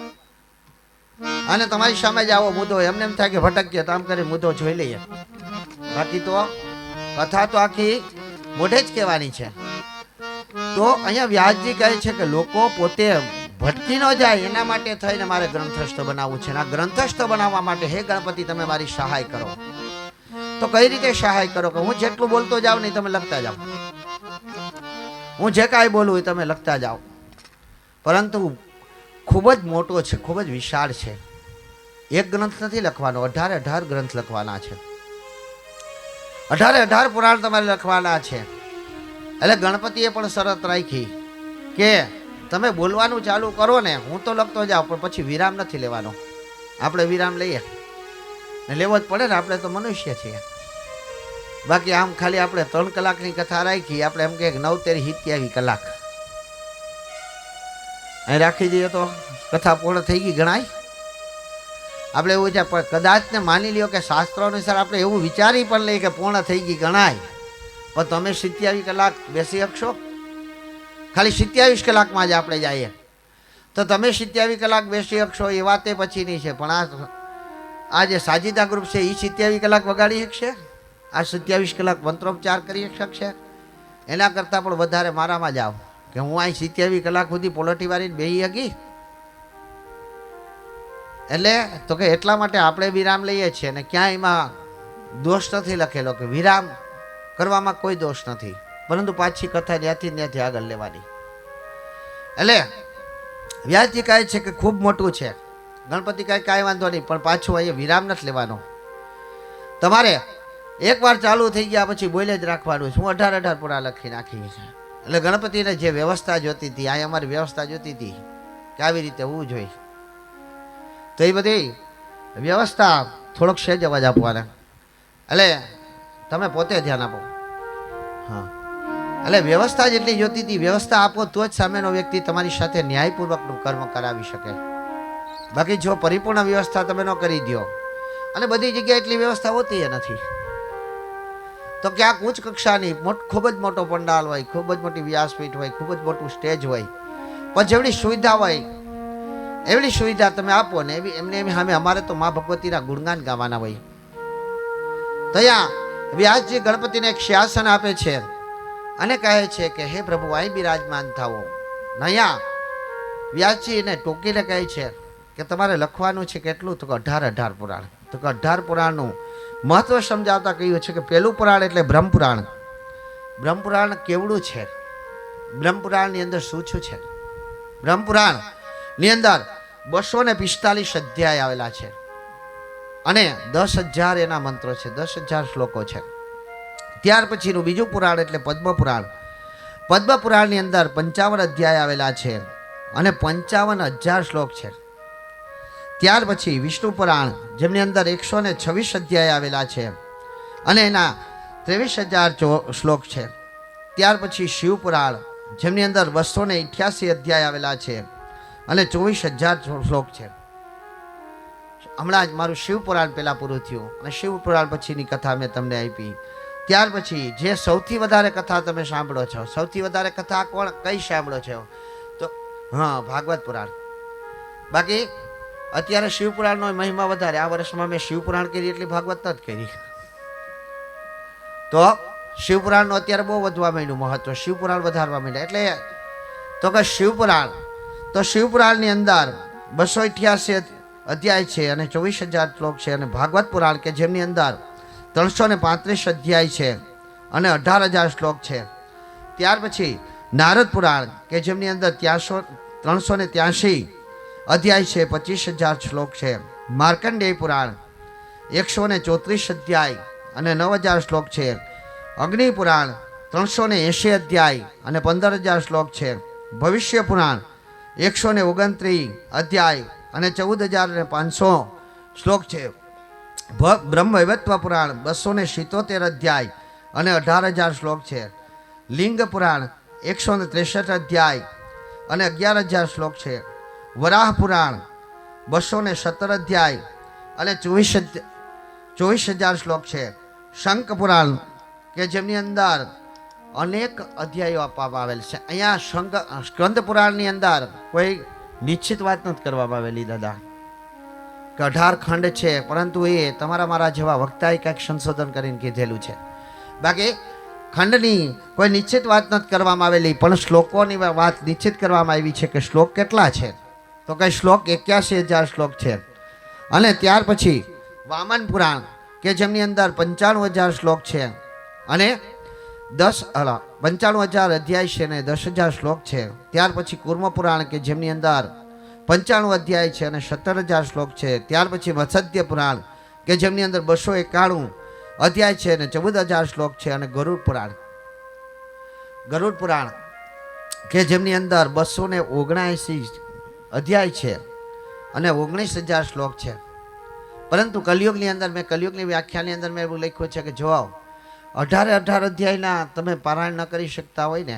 અને તમારી સામે જ આવો મુદ્દો, એમને એમ થાય કે ભટકીએ તો આમ કરી મુદ્દો જોઈ લઈએ, બાકી તો કથા તો આખી મોઢે જ કહેવાની છે. તો અહીંયા વ્યાસજી કહે છે કે લોકો પોતે ભટકી ન જાય એના માટે થઈને મારે ગ્રંથસ્થ બનાવવું છે. આ ગ્રંથસ્થ બનાવવા માટે હે ગણપતિ તમે મારી સહાય કરો. તો કઈ રીતે સહાય કરો? કે હું જેટલું બોલતો જાઉં નહીં તમે લખતા જાઓ, હું જે કાંઈ બોલું એ તમે લખતા જાઓ. પરંતુ ખૂબ જ મોટો છે, ખૂબ જ વિશાળ છે. એક ગ્રંથ નથી લખવાનો, 18 ગ્રંથ લખવાના છે, 18 પુરાણ તમારે લખવાના છે. એટલે ગણપતિએ પણ શરત રાખી કે તમે બોલવાનું ચાલુ કરો ને, હું તો લખતો જાઉં પણ પછી વિરામ નથી લેવાનો. આપણે વિરામ લઈએ ને લેવો જ પડે ને, આપણે તો મનુષ્ય છીએ. બાકી આમ ખાલી આપણે 3 કલાકની કથા રાખી, આપણે એમ કે 9 તેરી 27 કલાક અહીં રાખી દઈએ તો કથા પૂર્ણ થઈ ગઈ ગણાય. આપણે એવું છે પણ કદાચ ને માની લ્યો કે શાસ્ત્રો અનુસાર આપણે એવું વિચારી પણ લઈએ કે પૂર્ણ થઈ ગઈ ગણાય, પણ તમે 27 કલાક બેસી શકશો? ખાલી 27 કલાકમાં જ આપણે જઈએ તો તમે 27 કલાક બેસી શકશો એ વાત એ પછીની છે. પણ આ જે સાજીદા ગ્રુપ છે એ 27 કલાક વગાડી શકશે? આ 27 કલાક મંત્રોપચાર કરી શકશે? એના કરતાં પણ વધારે મારામાં જાઓ કે હું અહીં 27 કલાક સુધી પોલટી વાળીને બેસી શકી. એટલે તો કે એટલા માટે આપણે વિરામ લઈએ છીએ ને ક્યાંય એમાં દોષ નથી લખેલો કે વિરામ કરવામાં કોઈ દોષ નથી, પરંતુ પાછી કથા ત્યાંથી આગળ લેવાની. એટલે વ્યાસજી કહે છે કે ખૂબ મોટું છે ગણપતિ, કાંઈ વાંધો નહીં, પણ પાછું અહીંયા વિરામ નથી લેવાનો. તમારે એકવાર ચાલુ થઈ ગયા પછી બોલે જ રાખવાનું છે. હું 18 પુરા લખી નાખી છે. એટલે ગણપતિને જે વ્યવસ્થા જોતી હતી, આ અમારી વ્યવસ્થા જોતી હતી કે આવી રીતે હોવું જોઈએ. તો એ બધી વ્યવસ્થા થોડોક સહેજ અવાજ આપવાના. એટલે તમે પોતે ધ્યાન આપો. હા, એટલે વ્યવસ્થા જેટલી જોતી હતી, વ્યવસ્થા આપો તો જ સામેનો વ્યક્તિ તમારી સાથે ન્યાયપૂર્વકનું કર્મ કરાવી શકે. બાકી જો પરિપૂર્ણ વ્યવસ્થા તમે ન કરી દો, અને બધી જગ્યાએ એટલી વ્યવસ્થા હોતી એ નથી, તો ક્યાંક ઉચ્ચ કક્ષાની ખૂબ જ મોટો પંડાલ હોય, ખૂબ જ મોટી વ્યાસપીઠ હોય, ખૂબ જ મોટું સ્ટેજ હોય, પણ જેવડી સુવિધા હોય એવડી સુવિધા તમે આપો ને એમને એમ સામે અમારે તો મા ભગવતીના ગુણગાન ગાવાના હોય. તો અહીંયા વ્યાસજી ગણપતિને એક શાસન આપે છે અને કહે છે કે હે પ્રભુ અહીં બિરાજમાન થાઓ. અહીંયા વ્યાસજી એને ટોકીને કહે છે કે તમારે લખવાનું છે કેટલું? તો કે 18 પુરાણ. તો કે 18 પુરાણનું મહત્વ સમજાવતા કહ્યું છે કે પહેલું પુરાણ એટલે બ્રહ્મપુરાણ. બ્રહ્મપુરાણ કેવડું છે? બ્રહ્મપુરાણની અંદર શું શું છે? બ્રહ્મપુરાણની અંદર 245 અધ્યાય આવેલા છે અને 10,000 એના મંત્રો છે, 10,000 શ્લોકો છે. ત્યાર પછીનું બીજું પુરાણ એટલે પદ્મપુરાણ. પદ્મપુરાણની અંદર 55 અધ્યાય આવેલા છે અને 55,000 શ્લોક છે. ત્યાર પછી વિષ્ણુ પુરાણ, જેમની અંદર 126 અધ્યાય આવેલા છે અને એના 23,000 શ્લોક છે. ત્યાર પછી શિવ પુરાણ, જેમની અંદર 288 અધ્યાય આવેલા છે અને 24,000 શ્લોક છે. હમણાં જ મારું શિવ પુરાણ પહેલાં પૂરું થયું અને શિવ પુરાણ પછીની કથા મેં તમને આપી. ત્યાર પછી જે સૌથી વધારે કથા તમે સાંભળો છો, સૌથી વધારે કથા કોણ કઈ સાંભળો છો? તો હા, ભાગવત પુરાણ. બાકી અત્યારે શિવપુરાણનો મહિમા વધારે. આ વર્ષમાં મેં શિવપુરાણ કરી એટલી ભાગવત નથી કરી. તો શિવપુરાણનું અત્યારે બહુ વધવા માંડ્યું મહત્વ, શિવપુરાણ વધારવા માંડ્યા. એટલે તો કે શિવપુરાણ, તો શિવપુરાણની અંદર 288 અધ્યાય છે અને 24,000 શ્લોક છે. અને ભાગવત પુરાણ કે જેમની અંદર 335 અધ્યાય છે અને 18,000 શ્લોક છે. ત્યાર પછી નારદ પુરાણ કે જેમની અંદર 383 અધ્યાય છે, 25,000 શ્લોક છે. માર્કંડેય પુરાણ 134 અધ્યાય અને 9,000 શ્લોક છે. અગ્નિ પુરાણ 380 અધ્યાય અને 15,000 શ્લોક છે. ભવિષ્ય પુરાણ 129 અધ્યાય અને 14,500 શ્લોક છે. બ્રહ્મવૈવત્વ પુરાણ 277 અધ્યાય અને 18,000 શ્લોક છે. લિંગ પુરાણ 163 અધ્યાય અને 11,000 શ્લોક છે. વરાહ પુરાણ 217 અધ્યાય અને 24,000 શ્લોક છે. શંખ પુરાણ કે જેમની અંદર અનેક અધ્યાયો આપવામાં આવેલ છે. અહીંયા સ્કંદ પુરાણની અંદર કોઈ નિશ્ચિત વાત નથી કરવામાં આવેલી દાદા, કે 18 ખંડ છે, પરંતુ એ તમારા મારા જેવા વક્તાએ કંઈક સંશોધન કરીને કીધેલું છે. બાકી ખંડની કોઈ નિશ્ચિત વાત નથી કરવામાં આવેલી, પણ શ્લોકોની વાત નિશ્ચિત કરવામાં આવી છે કે શ્લોક કેટલા છે? તો કઈ શ્લોક 81,000 શ્લોક છે. અને ત્યાર પછી વામન પુરાણ કે જેમની અંદર 95,000 શ્લોક છે અને 95,000 અધ્યાય છે અને 10,000 શ્લોક છે. ત્યાર પછી કુર્મ પુરાણ કે જેમની અંદર 95 અધ્યાય છે અને 17,000 શ્લોક છે. ત્યાર પછી મત્સ્ય પુરાણ કે જેમની અંદર 291 અધ્યાય છે અને 14,000 શ્લોક છે. અને ગરુડ પુરાણ કે જેમની અંદર 279 અધ્યાય છે અને 19,000 શ્લોક છે. પરંતુ કલિયુગની અંદર કલિયુગની વ્યાખ્યાની અંદર મેં એવું લખ્યું છે કે જો 18 અધ્યાયના તમે પારાયણ ન કરી શકતા હોય ને,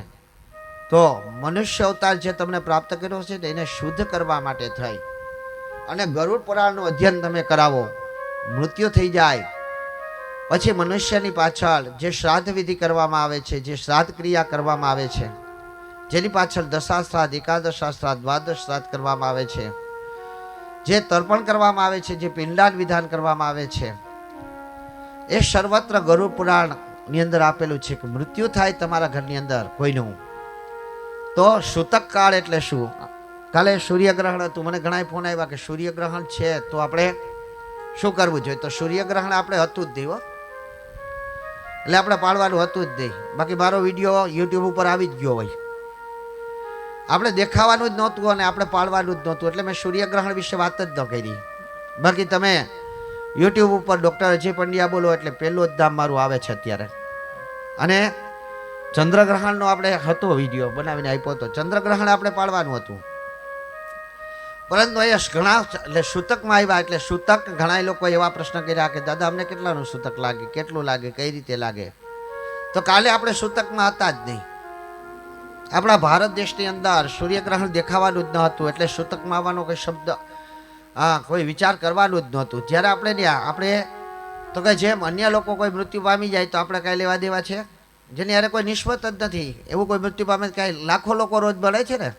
તો મનુષ્ય અવતાર જે તમને પ્રાપ્ત કર્યો છે એને શુદ્ધ કરવા માટે થઈ અને ગરુડ પુરાણનું અધ્યયન તમે કરાવો. મૃત્યુ થઈ જાય પછી મનુષ્યની પાછળ જે શ્રાદ્ધ વિધિ કરવામાં આવે છે, જે શ્રાદ્ધ ક્રિયા કરવામાં આવે છે, જેની પાછળ દશા શ્રાદ્ધ, એકાદશા શ્રાદ્ધ, દ્વાદશ શ્રાદ્ધ કરવામાં આવે છે, જે તર્પણ કરવામાં આવે છે, જે પિંડદાન વિધાન કરવામાં આવે છે, એ સર્વત્ર ગરુડ પુરાણની અંદર આપેલું છે કે મૃત્યુ થાય તમારા ઘરની અંદર કોઈનું, તો સૂતક કાળ એટલે શું? કાલે સૂર્યગ્રહણ હતું, મને ઘણા ફોન આવ્યા કે સૂર્યગ્રહણ છે તો આપણે શું કરવું જોઈએ? તો સૂર્યગ્રહણ આપણે હતું જ નહીં, એટલે આપણે પાળવાનું હતું જ નહીં. બાકી મારો વિડીયો યુટ્યુબ ઉપર આવી જ ગયો હોય, આપણે દેખાવાનું જ નહોતું અને આપણે પાળવાનું જ નહોતું, એટલે મેં સૂર્યગ્રહણ વિશે વાત જ ન કરી. બાકી તમે યુટ્યુબ ઉપર ડૉક્ટર અજય પંડ્યા બોલો એટલે પહેલું જ નામ મારું આવે છે અત્યારે. અને ચંદ્રગ્રહણનો આપણે હતો વિડીયો બનાવીને આપ્યો હતો. ચંદ્રગ્રહણ આપણે પાડવાનું હતું, પરંતુ એ ઘણા એટલે સૂતકમાં આવ્યા એટલે સૂતક ઘણા લોકો એવા પ્રશ્ન કર્યા કે દાદા અમને કેટલાનું સૂતક લાગે, કેટલું લાગે, કઈ રીતે લાગે. તો કાલે આપણે સૂતકમાં હતા જ નહીં. આપણા ભારત દેશની અંદર સૂર્યગ્રહણ દેખાવાનું જ ન હતું, એટલે સૂતકમાં આવવાનો કોઈ શબ્દ કોઈ વિચાર કરવાનું જ નહોતું. જ્યારે આપણે ત્યાં આપણે તો કે જેમ અન્ય લોકો કોઈ મૃત્યુ પામી જાય તો આપણે કાંઈ લેવા દેવા છે, જેની યારે કોઈ નિસ્બત જ નથી. એવું કોઈ મૃત્યુ પામે કાંઈ લાખો લોકો રોજ મળે છે ને.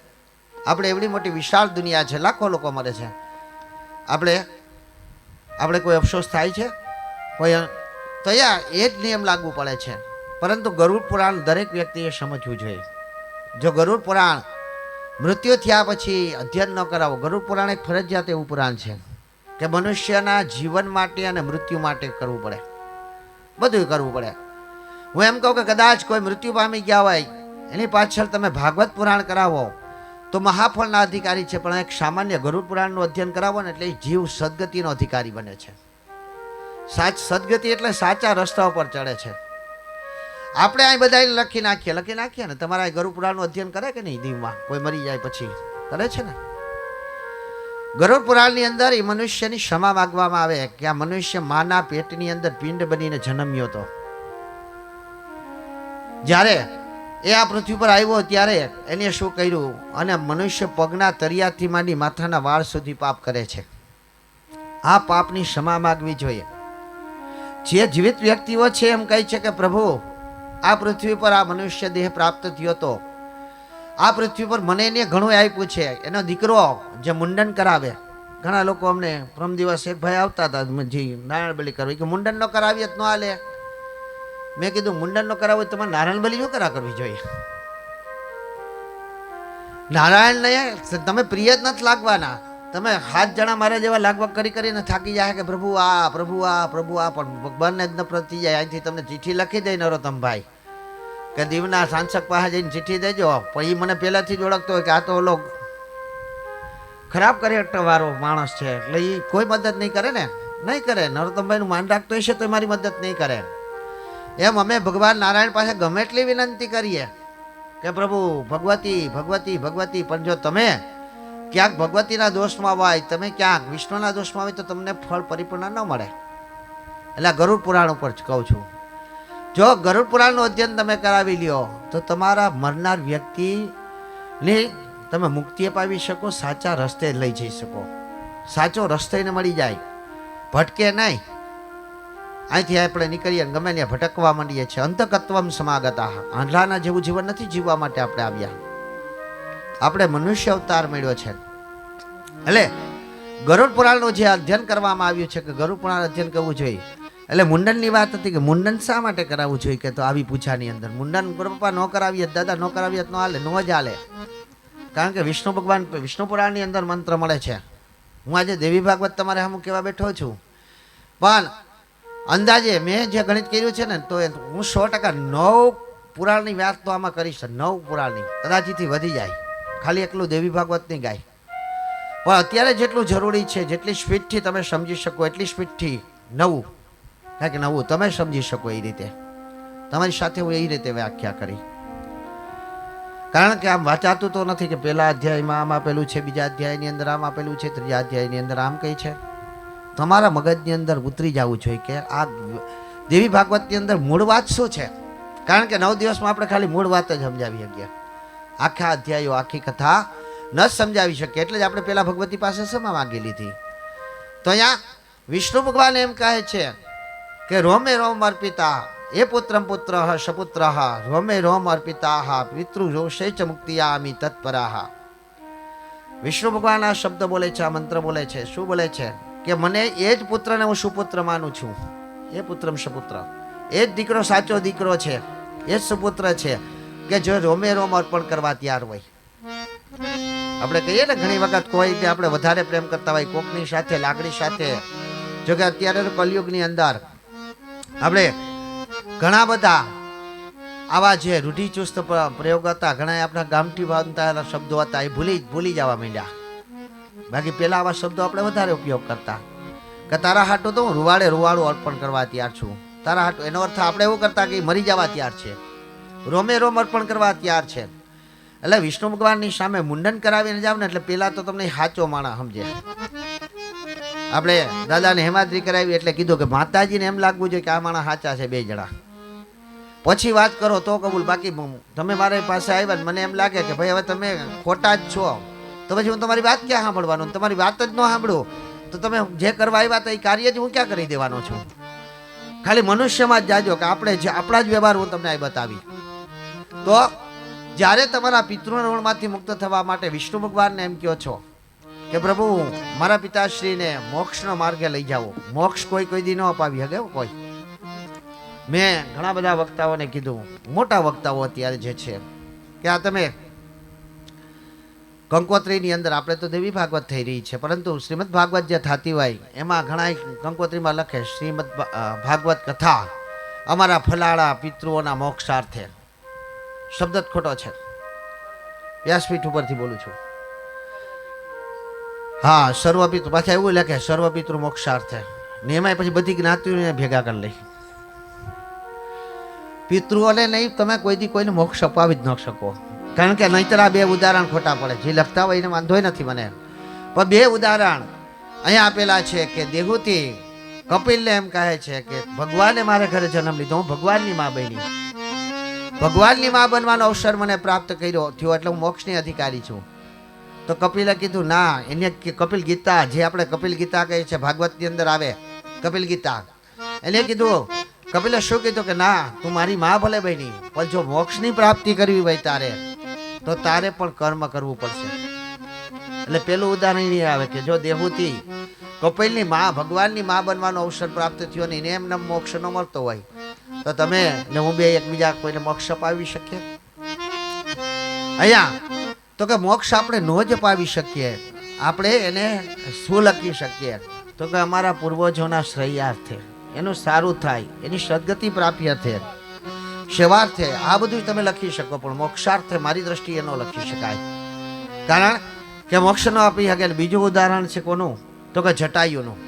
આપણે એવડી મોટી વિશાળ દુનિયા છે, લાખો લોકો મરે છે. આપણે કોઈ અફસોસ થાય છે કોઈ? તો યા એ જ નિયમ લાગુ પડે છે. પરંતુ ગરુડ પુરાણ દરેક વ્યક્તિએ સમજવું જોઈએ. જો ગરુડ પુરાણ મૃત્યુ થયા પછી અધ્યયન ન કરાવો. ગરુડ પુરાણ એક ફરજિયાત એવું પુરાણ છે કે મનુષ્યના જીવન માટે અને મૃત્યુ માટે કરવું પડે, બધું કરવું પડે. હું એમ કહું કે કદાચ કોઈ મૃત્યુ પામી ગયા હોય એની પાછળ તમે ભાગવત પુરાણ કરાવો તો મહાફળના અધિકારી છે, પણ એક સામાન્ય ગરુડ પુરાણનું અધ્યયન કરાવો ને એટલે જીવ સદગતિનો અધિકારી બને છે. સદગતિ એટલે સાચા રસ્તા ઉપર ચડે છે. આપણે અહીં બધા લખી નાખીએ ને. તમારા ગરુડ પુરાણનું અધ્યયન કરે કે નહીં? દીવમાં કોઈ મરી જાય પછી કરે છે ને. ગરુડ પુરાણની અંદર એ મનુષ્યની ક્ષમા માગવામાં આવે કે આ મનુષ્ય માના પેટની અંદર પિંડ બનીને જન્મ્યો હતો. જ્યારે એ આ પૃથ્વી પર આવ્યો ત્યારે એને શું કર્યું, અને મનુષ્ય પગના તરિયાથી માંડી માથાના વાળ સુધી પાપ કરે છે. આ પાપની ક્ષમા માગવી જોઈએ. જે જીવિત વ્યક્તિઓ છે એમ કહે છે કે પ્રભુ આ પૃથ્વી પર આ મનુષ્ય દેહ પ્રાપ્ત થયો હતો, આ પૃથ્વી પર મને એને ઘણું આપ્યું છે. એનો દીકરો જે મુંડન કરાવે, ઘણા લોકો અમને પ્રમ દિવસ એક ભાઈ આવતા હતા જી નારાયણ બલી કરવી, કે મુંડન ન કરાવીએ તો ન હાલે. મેં કીધું મુંડન ન કરાવું તમારે નારાયણ બલી શું કરવી જોઈએ? નારાયણને તમે પ્રિય જ નથી લાગવાના. તમે 7 જણા મારા જેવા લાગવા કરીને થાકી જાય કે પ્રભુ આ પ્રભુ આ પ્રભુ આ, પણ ભગવાનને જ નફરત થઈ જાય. અહીંથી તમને ચિઠ્ઠી લખી દે નરોત્તમભાઈ કે દીવના સાંસક પાસે જઈને ચિઠ્ઠી દેજો. પણ એ મને પહેલાથી જ ઓળખતો હોય કે આ તો ઓલો ખરાબ કેરેક્ટર વાળો માણસ છે, એટલે એ કોઈ મદદ નહીં કરે ને, નહીં કરે. નરોત્તમભાઈનું માન રાખતો હશે તો મારી મદદ નહીં કરે. એમ અમે ભગવાન નારાયણ પાસે ગમે એટલી વિનંતી કરીએ કે પ્રભુ ભગવતી ભગવતી ભગવતી, પણ જો તમે ક્યાંક ભગવતીના દોષમાં હોય, તમે ક્યાંક વિષ્ણુના દોષમાં હોય તો તમને ફળ પરિપૂર્ણ ન મળે. એટલે ગરુડ પુરાણ ઉપર જ કહું છું, જો ગરુડ પુરાણનું અધ્યયન તમે કરાવી લ્યો તો તમારા મરનાર વ્યક્તિને તમે મુક્તિ અપાવી શકો, સાચા રસ્તે લઈ જઈ શકો, સાચો રસ્તે એને મળી જાય, ભટકે નહીં. અહીંથી આપણે નીકળીએ ગમે ત્યાં ભટકવા માંડીએ છીએ. અંતકત્વમ સમાગતા, આંધળાના જેવું જીવન નથી જીવવા માટે આપણે આવ્યા. આપણે મનુષ્ય અવતાર મળ્યો છે. એટલે ગરુડ પુરાણનું જે અધ્યયન કરવામાં આવ્યું છે કે ગરુડ પુરાણ અધ્યયન કરવું જોઈએ. એટલે મુંડનની વાત હતી કે મુંડન શા માટે કરાવવું જોઈએ, કે તો આવી પૂછાની અંદર મુંડન પપ્પા ન કરાવીએ દાદા ન કરાવીએ ન હાલે, ન જ હાલે. કારણ કે વિષ્ણુ ભગવાન વિષ્ણુ પુરાણની અંદર મંત્ર મળે છે. હું આજે દેવી ભાગવત તમારે સામે કહેવા બેઠો છું, પણ અંદાજે મેં જે ગણિત કર્યું છે ને તો હું 100% 9 પુરાણની વાત તો આમાં કરીશ. 9 પુરાણની કદાચથી વધી જાય, ખાલી એકલું દેવી ભાગવત નહીં ગાય. પણ અત્યારે જેટલું જરૂરી છે, જેટલી સ્પીડથી તમે સમજી શકો એટલી સ્પીડથી 9 કે 9 તમે સમજી શકો એ રીતે તમારી સાથે હું એ રીતે વ્યાખ્યા કરી. કારણ કે આમ વાંચાતું તો નથી કે પહેલા અધ્યાયમાં આમ આપેલું છે, બીજા અધ્યાયની અંદર આમ આપેલું છે, ત્રીજા અધ્યાયની અંદર આમ કહી છે. તમારા મગજની અંદર ઉતરી જવું જોઈએ કે આ દેવી ભાગવતની અંદર મૂળ વાત શું છે. કારણ કે 9 દિવસમાં આપણે ખાલી મૂળ વાત જ સમજાવી શકીએ, આખા અધ્યાયો આખી કથા ન સમજાવી શકીએ. એટલે જ આપણે પહેલા ભગવતી પાસે ક્ષમા માંગી લીધી. તો અહીંયા વિષ્ણુ ભગવાન એમ કહે છે કે રોમે રોમ અર્પિતા એ પુત્રમ પુત્ર સપુત્ર રોમે રોમ અર્પિતા પિતૃ રોષે ચ મુક્તિયામી તત્પરાહ. વિષ્ણુ ભગવાન આ શબ્દ બોલે છે, આ મંત્ર બોલે છે. શું બોલે છે કે મને એ જ પુત્રને હું સુપુત્ર માનું છું. એ પુત્રમ સપુત્ર, એ જ દીકરો સાચો દીકરો છે, એ જ સુપુત્ર છે કે જો રોમે રોમ અર્પણ કરવા તૈયાર હોય. આપણે કહીએ ને ઘણી વખત કોઈ આપણે વધારે પ્રેમ કરતા હોય કોકની સાથે, લાગણી સાથે. જો કે અત્યારે કલયુગની અંદર આપણે ઘણા બધા આવા જે રૂઢિચુસ્ત પ્રયોગ હતા, ઘણા આપણા ગામઠી બનતા શબ્દો હતા, એ ભૂલી જવા માંડ્યા. બાકી પહેલા આવા શબ્દો આપણે વધારે ઉપયોગ કરતા કે તારા હાટું તો હું રૂવાડું અર્પણ કરવા તૈયાર છું. તારા હાટું એનો અર્થ આપણે એવું કરતા કે મરી જવા તૈયાર છે. રોમે રોમ અર્પણ કરવા તૈયાર છે. એટલે વિષ્ણુ ભગવાનની સામે મુંડન કરાવીને જાવ ને એટલે પેલા તો તમને સાચો માણસ સમજે. આપણે દાદાને હેમાદ્રી કરાવી એટલે કીધું કે માતાજીને એમ લાગવું જોઈએ કે આ માણસ સાચા છે બે જણા. પછી વાત કરો તો કબૂલ. બાકી તમે મારી પાસે આવ્યા ને મને એમ લાગે કે ભાઈ હવે તમે ખોટા જ છો તો પછી હું તમારી વાત ક્યાં સાંભળવાનું? તમારી વાત જ ન સાંભળું તો તમે જે કરવા આવ્યા તો એ કાર્ય જ હું ક્યાં કરી દેવાનો છું? ખાલી મનુષ્યમાં જ જાજો કે આપણે જે આપણા જ વ્યવહાર હું તમને આ બતાવી. તો જ્યારે તમારા પિતૃના ઋણમાંથી મુક્ત થવા માટે વિષ્ણુ ભગવાનને એમ કહો છો કે પ્રભુ મારા પિતાશ્રીને મોક્ષનો માર્ગે લઈ જાઓ. મોક્ષ કોઈ દી ન અપાવી શકે કોઈ. મેં ઘણા બધા વક્તાઓને કીધું, મોટા વક્તાઓ અત્યારે જે છે કે આ તમે કંકોત્રીની અંદર આપણે તો દેવી ભાગવત થઈ રહી છે, પરંતુ શ્રીમદ ભાગવત જે થતી હોય એમાં ઘણા કંકોત્રીમાં લખે શ્રીમદ ભાગવત કથા અમારા ફલાણા પિતૃઓના મોક્ષાર્થે. શબ્દ જ ખોટો છે. વ્યાસપીઠ ઉપરથી બોલું છું. હા, સર્વપિતૃ પાછા એવું લખે સર્વપિતૃ મોક્ષાર્થે. ને એમાંય પછી બધી જ્ઞાતિઓને ભેગા કરી લઈ. પિતૃઓને નહીં તમે કોઈ દી કોઈને મોક્ષ અપાવી જ ન શકો. કારણ કે નહીતર આ બે ઉદાહરણ ખોટા પડે. જે લખતા હોય એને વાંધો નથી મને, પણ બે ઉદાહરણ અહીંયા આપેલા છે કે દેહુથી કપિલને એમ કહે છે કે ભગવાને મારે ઘરે જન્મ લીધો, હું ભગવાનની મા બની. ભગવાનની મા બનવાનો અવસર મને પ્રાપ્ત કર્યો થયો એટલે હું મોક્ષની અધિકારી છું. તો કપિલે કીધું ના, એને કપિલ ગીતા જે આપણે કપિલ ગીતા કહીએ છીએ ભાગવતની અંદર આવે કપિલ ગીતા, એને કીધું કપિલે શું કીધું કે ના, તું મારી મા ભલે બની પણ જો મોક્ષની પ્રાપ્તિ કરવી હોય તારે તો તારે પણ કર્મ કરવું પડશે. એટલે પેલું ઉદાહરણ એ આવે કે જો દેહુથી કપિલની મા ભગવાનની મા બનવાનો અવસર પ્રાપ્ત થયો ને એને એમને મોક્ષ ન મળતો હોય તો તમે ને હું બે એકબીજા કોઈને મોક્ષ અપાવી શકીએ? અહીંયા તો કે મોક્ષ આપણે ન જ અપાવી શકીએ. આપણે એને શું લખી શકીએ તો કે અમારા પૂર્વજોના શ્રેયાર્થે, એનું સારું થાય, એની સદગતિ પ્રાપ્યર્થે, સેવાર્થે આ બધું તમે લખી શકો, પણ મોક્ષાર્થે મારી દ્રષ્ટિએ ન લખી શકાય. કારણ કે મોક્ષ ન આપી શકે. બીજું ઉદાહરણ છે કોનું તો કે જટાયુનું.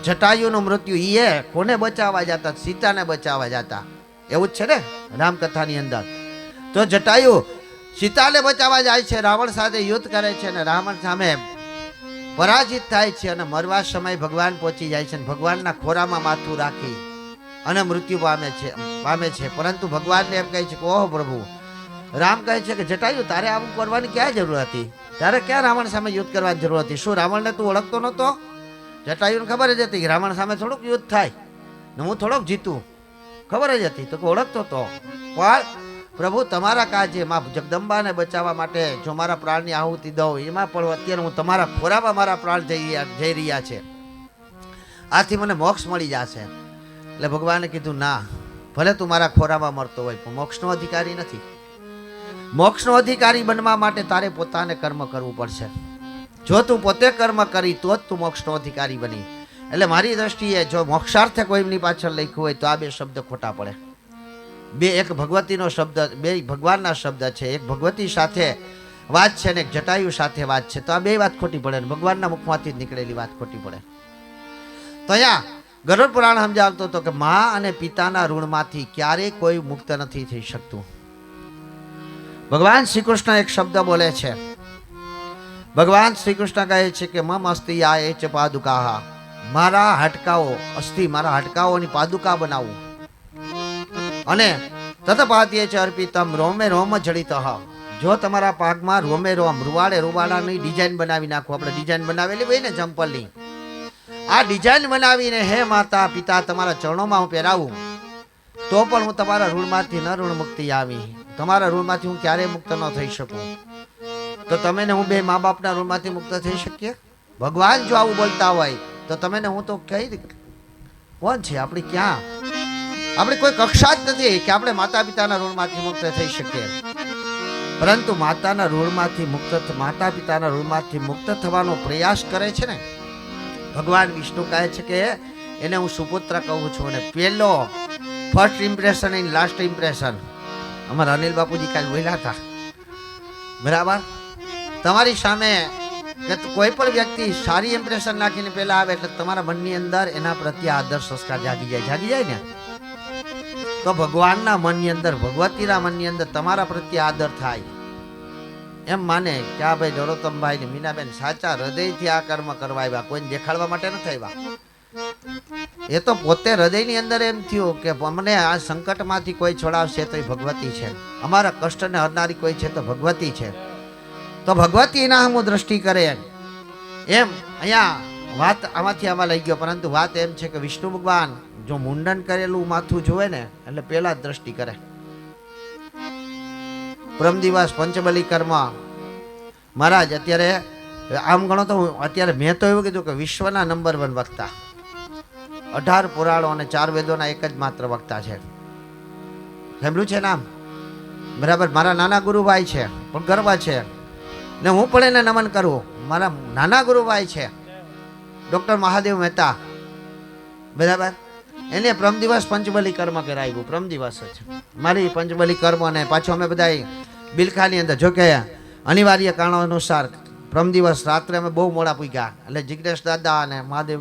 જટાયુનું મૃત્યુ એ કોને બચાવવા જતા? સીતાને બચાવવા જતા. એવું જ છે ને રામકથાની અંદર. તો જટાયુ સીતાને બચાવવા જાય છે, રાવણ સાથે યુદ્ધ કરે છે અને રાવણ સામે પરાજિત થાય છે અને મરવા સમય ભગવાન પહોંચી જાય છે અને ભગવાનના ખોરામાં માથું રાખી અને મૃત્યુ પામે છે. પરંતુ ભગવાનને એમ કહે છે કે ઓહ પ્રભુ, રામ કહે છે કે જટાયુ તારે આવું કરવાની ક્યાં જરૂર હતી? તારે ક્યાં રાવણ સામે યુદ્ધ કરવાની જરૂર હતી? શું રાવણને તું ઓળખતો નહોતો? જટાયુને ખબર જ હતી કે રાવણ સામે થોડુંક યુદ્ધ થાય ને હું થોડોક જીતું, ખબર જ હતી. તો ઓળખતો તો પણ પ્રભુ તમારા કાજે માં જગદંબાને બચાવવા માટે જો મારા પ્રાણની આહુતિ દઉં એમાં પણ અત્યારે હું તમારા ખોરામાં મારા પ્રાણ જઈ રહ્યા છે, આથી મને મોક્ષ મળી જશે. એટલે ભગવાને કીધું ના, ભલે તું મારા ખોરામાં મરતો હોય પણ મોક્ષનો અધિકારી નથી. મોક્ષનો અધિકારી બનવા માટે તારે પોતાને કર્મ કરવું પડશે. જો તું પોતે કર્મ કરી તો જ તું મોક્ષનો અધિકારી બની. એટલે મારી દ્રષ્ટિએ જો મોક્ષાર્થે કોઈની પાછળ લખ્યું હોય તો આ બે શબ્દ ખોટા પડે. બે, એક ભગવતીનો શબ્દ, બે ભગવાનના શબ્દ છે. એક ભગવતી સાથે વાત છે ને એક જટાયુ સાથે વાત છે. તો આ બે વાત ખોટી પડે ને ભગવાનના મુખમાંથી જ નીકળેલી વાત ખોટી પડે. તો અહીંયા ગરુડ પુરાણ સમજાવતો હતો કે મા અને પિતાના ઋણમાંથી ક્યારેય કોઈ મુક્ત નથી થઈ શકતું. ભગવાન શ્રી કૃષ્ણ એક શબ્દ બોલે છે. ભગવાન શ્રી કૃષ્ણ કહે છે કે મમ અસ્તિ આ એ ચ પાદુકા, મારા હાડકાઓ અસ્થિ, મારા હાડકાઓની પાદુકા બનાવું. અને તતપાતીએ ચ અર્પિતમ રોમે રોમ જડિત, જો તમારા પાકમાં રોમે રોમ રૂવાડે રૂવાડાની ડિઝાઇન બનાવી નાખો. આપણે ડિઝાઇન બનાવેલી હોય ને ચંપલની, આ ડિઝાઇન બનાવીને હે માતા પિતા તમારા ચરણોમાં હું પહેરાવું તો પણ હું તમારા ઋણમાંથી ન ઋણ મુક્તિ આવી. તમારા ઋણમાંથી હું ક્યારેય મુક્ત ન થઈ શકું. તો તમે ને હું બે મા બાપના ઋણમાંથી મુક્ત થઈ શકીએ? ભગવાન જો આવું બોલતા હોય તો તમે ને હું તો કઈ કોણ છે? આપણી ક્યાં આપણી કોઈ કક્ષા જ નથી કે આપણે માતા પિતાના ઋણમાંથી મુક્ત થઈ શકીએ. પરંતુ માતા પિતાના ઋણમાંથી મુક્ત થવાનો પ્રયાસ કરે છે ને ભગવાન વિષ્ણુ કહે છે કે એને હું સુપુત્ર કહું છું. અને પહેલો first impression and last impression અમારા અનિલ બાપુજી કાલે બોલ્યા હતા, બરાબર? તમારી સામે કે કોઈ પણ વ્યક્તિ સારી ઇમ્પ્રેશન નાખીને પહેલા આવે એટલે તમારા મનની અંદર એના પ્રત્યે આદર સંસ્કાર જાગી જાય ને. તો ભગવાનના મનની અંદર, ભગવતીના મનની અંદર તમારા પ્રત્યે આદર થાય, એમ માને કે આ ભાઈ નરોત્તમભાઈ ને મીનાબેન સાચા હૃદયથી આ કર્મ કરવા આવ્યા, કોઈને દેખાડવા માટે નથી આવ્યા. એ તો પોતે હૃદયની અંદર એમ થયું કે અમને આ સંકટમાંથી કોઈ છોડાવશે તો એ ભગવતી છે, અમારા કષ્ટને હરનારી કોઈ છે તો ભગવતી છે. તો ભગવતી એના હું દ્રષ્ટિ કરે એમ અહીંયા વાત આમાંથી આમાં લઈ ગયો. પરંતુ વાત એમ છે કે વિષ્ણુ ભગવાન જો મુંડન કરેલું માથું જોવે ને એટલે પહેલા જ દ્રષ્ટિ કરે. પરમ દિવસ પંચબલી કર્મ મહારાજ અત્યારે આમ ગણો તો અત્યારે મેં તો એવું કીધું કે વિશ્વના નંબર 1 વક્તા, 18 પુરાણો અને 4 વેદોના એક જ માત્ર વક્તા છે. સાંભળ્યું છે નામ? બરાબર. મારા નાના ગુરુભાઈ છે પણ ગર્વ છે ને હું પણ એને નમન કરું. મારા નાના ગુરુભાઈ છે ડૉક્ટર મહાદેવ મહેતા, બરાબર. એને પ્રમ દિવસ પંચબલી કર્મ કરાવ્યું, પ્રમ દિવસ જ મારી પંચબલી કર્મ. અને પાછું અમે બધા બિલખાની અંદર, જોકે અનિવાર્ય કારણો અનુસાર પ્રમ દિવસ રાત્રે અમે બહુ મોડા પૂગ્યા, એટલે જિગ્નેશ દાદા અને મહાદેવ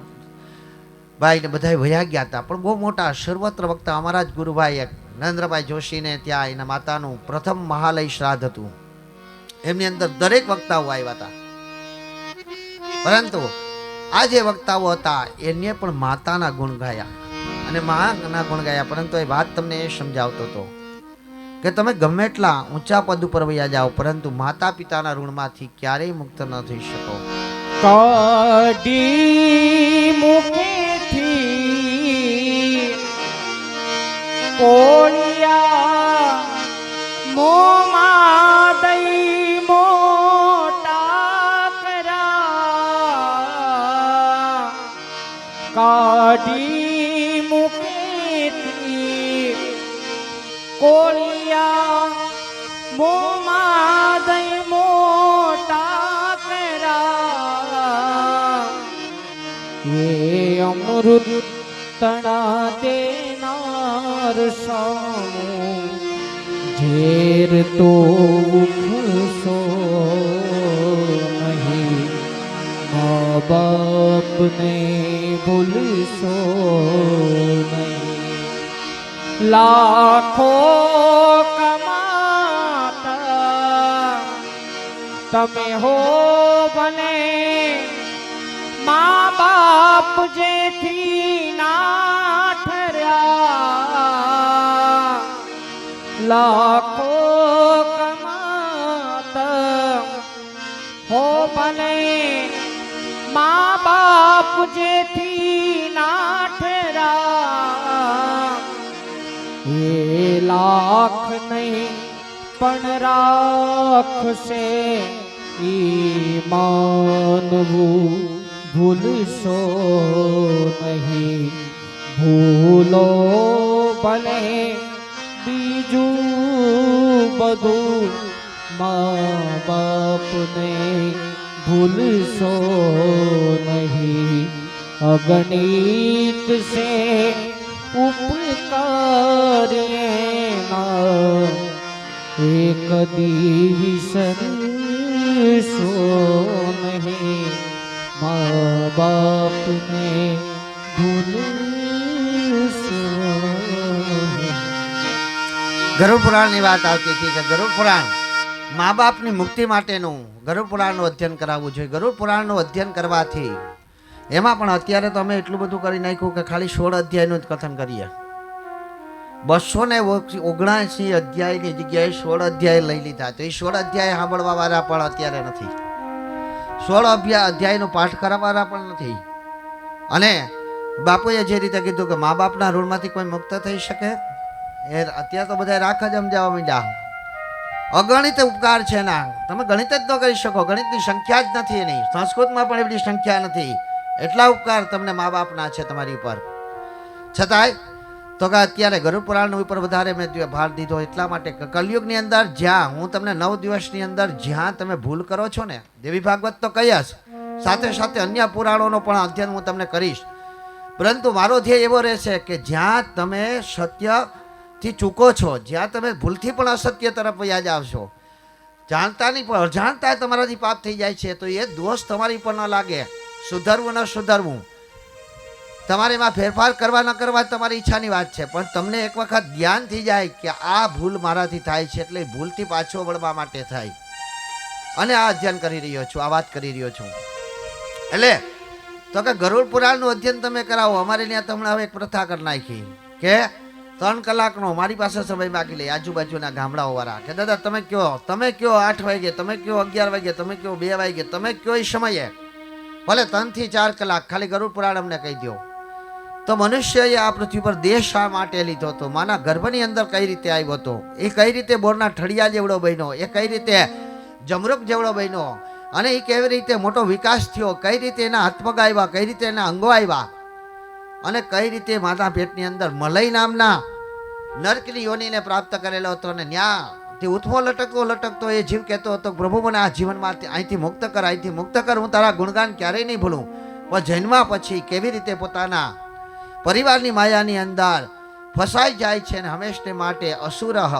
ભાઈ ને બધા વયા ગયા હતા. પણ બહુ મોટા સર્વત્ર વક્તા અમારા જ ગુરુભાઈ એક નરેન્દ્રભાઈ જોશીને ત્યાં એના માતાનું પ્રથમ મહાલય શ્રાદ્ધ હતું, એમની અંદર દરેક વક્તાઓ આવ્યા હતા. પરંતુ આ જે વક્તાઓ હતા એને પણ માતાના ગુણ ગાયા અને માના ગુણ ગાયા. પરંતુ એ વાત તમને એ સમજાવતો હતો કે તમે ગમે એટલા ઊંચા પદ ઉપર વયા જાઓ, પરંતુ માતા પિતાના ઋણમાંથી ક્યારેય મુક્ત ન થઈ શકો. કાઢી મુખેથી કોળિયા મોમાં દઈ મોટા કરા, કાઢી મુખેથી કોળિયા મોમાં દઈ મોટા કરા, એ અમૃત તણા દેનાર સામું ઝેર તો ઉખશો નહીં, મા બાપને ભૂલશો નહીં. લાખો કમાતા તમે હો ભલે, મા બાપ જેથી ના ઠર્યા. લાખો કમાતા હો ભલે, મા બાપ જેથી ના ઠર્યા. એ લાખ નહીં પણ રાખશે ઈ માનવું ભૂલશો નહીં. ભૂલો ભલે બીજું બધું, મા બાપને ભૂલશો નહીં. અગણિત સે ઉપકાર એના એક દિવસરશો નહીં. મા બાપને ભૂલશો. ગરુડ પુરાણની વાત આવતી હતી કે ગરુડ પુરાણ મા બાપની મુક્તિ માટેનું ગરુડ પુરાણનું અધ્યયન કરાવવું જોઈએ. ગરુડ પુરાણનું અધ્યયન કરવાથી એમાં પણ અત્યારે તો અમે એટલું બધું કરી નાખ્યું કે ખાલી 16 અધ્યાયનું જ કથન કરીએ. 279 અધ્યાયની જગ્યાએ 16 અધ્યાય લઈ લીધા. તો એ 16 અધ્યાય સાંભળવા વાળા પણ અત્યારે નથી, 16 અધ્યાયનો પાઠ કરાવવાના પણ નથી. અને બાપુએ જે રીતે કીધું કે મા બાપના ઋણમાંથી કોઈ મુક્ત થઈ શકે, એ અત્યારે તો બધા રાખ જ સમજાવવા માંડ્યા. અગણિત ઉપકાર છે ના, તમે ગણિત જ ન કરી શકો, ગણિતની સંખ્યા જ નથી એની, સંસ્કૃતમાં પણ એવી સંખ્યા નથી. એટલા ઉપકાર તમને મા બાપના છે તમારી ઉપર. છતાંય તો કે અત્યારે ગરુડ પુરાણ ઉપર વધારે મેં ભાર દીધો એટલા માટે કે કલયુગની અંદર જ્યાં હું તમને 9 દિવસની અંદર જ્યાં તમે ભૂલ કરો છો ને, દેવી ભાગવત તો કહીશ, સાથે સાથે અન્ય પુરાણોનો પણ અધ્યયન હું તમને કરીશ. પરંતુ મારો ધ્યેય એવો રહેશે કે જ્યાં તમે સત્યથી ચૂકો છો, જ્યાં તમે ભૂલથી પણ અસત્ય તરફ વયા જાવ છો, જાણતા નહીં પણ અજાણતા તમારાથી પાપ થઈ જાય છે, તો એ દોષ તમારી પર ન લાગે. સુધરવું ન સુધરવું તમારે એમાં ફેરફાર કરવા ન કરવા તમારી ઈચ્છાની વાત છે, પણ તમને એક વખત ધ્યાન થઈ જાય કે આ ભૂલ મારાથી થાય છે, એટલે ભૂલથી પાછો વળવા માટે થાય, અને આ અધ્યયન કરી રહ્યો છું, આ વાત કરી રહ્યો છું. એટલે તો કે ગરુડ પુરાણનું અધ્યયન તમે કરાવો. અમારે ત્યાં તમને હવે એક પ્રથા કરી નાખી કે 3 કલાકનો મારી પાસે સમય માગી લે આજુબાજુના ગામડાઓ વાળા કે દાદા તમે કયો 8 વાગે, તમે કયો 11 વાગે, તમે કયો 2 વાગે, તમે કયો એ સમયે, ભલે 3 થી 4 કલાક ખાલી ગરુડ પુરાણ અમને કહી દો. તો મનુષ્યએ આ પૃથ્વી પર દેહ શા માટે લીધો હતો, માના ગર્ભની અંદર કઈ રીતે આવ્યો હતો, એ કઈ રીતે બોરના ઠળિયા જેવડો બન્યો, એ કઈ રીતે જમરૂક જેવડો બન્યો, અને એ કેવી રીતે મોટો વિકાસ થયો, કઈ રીતે એના હાથપગ આવ્યા, કઈ રીતે એના અંગો આવ્યા, અને કઈ રીતે માતા પેટની અંદર મલય નામના નરકની યોનિને પ્રાપ્ત કરેલો હતો. અને ન્યા તે ઉથમો લટકતો એ જીવ કહેતો હતો પ્રભુ મને આ જીવનમાંથી અહીંથી મુક્ત કર, અહીંથી મુક્ત કર, હું તારા ગુણગાન ક્યારેય નહીં ભૂલું. પણ જન્મા પછી કેવી રીતે પોતાના પરિવારની માયાની અંદર ફસાઈ જાય છે, અને હંમેશને માટે અસુરઃ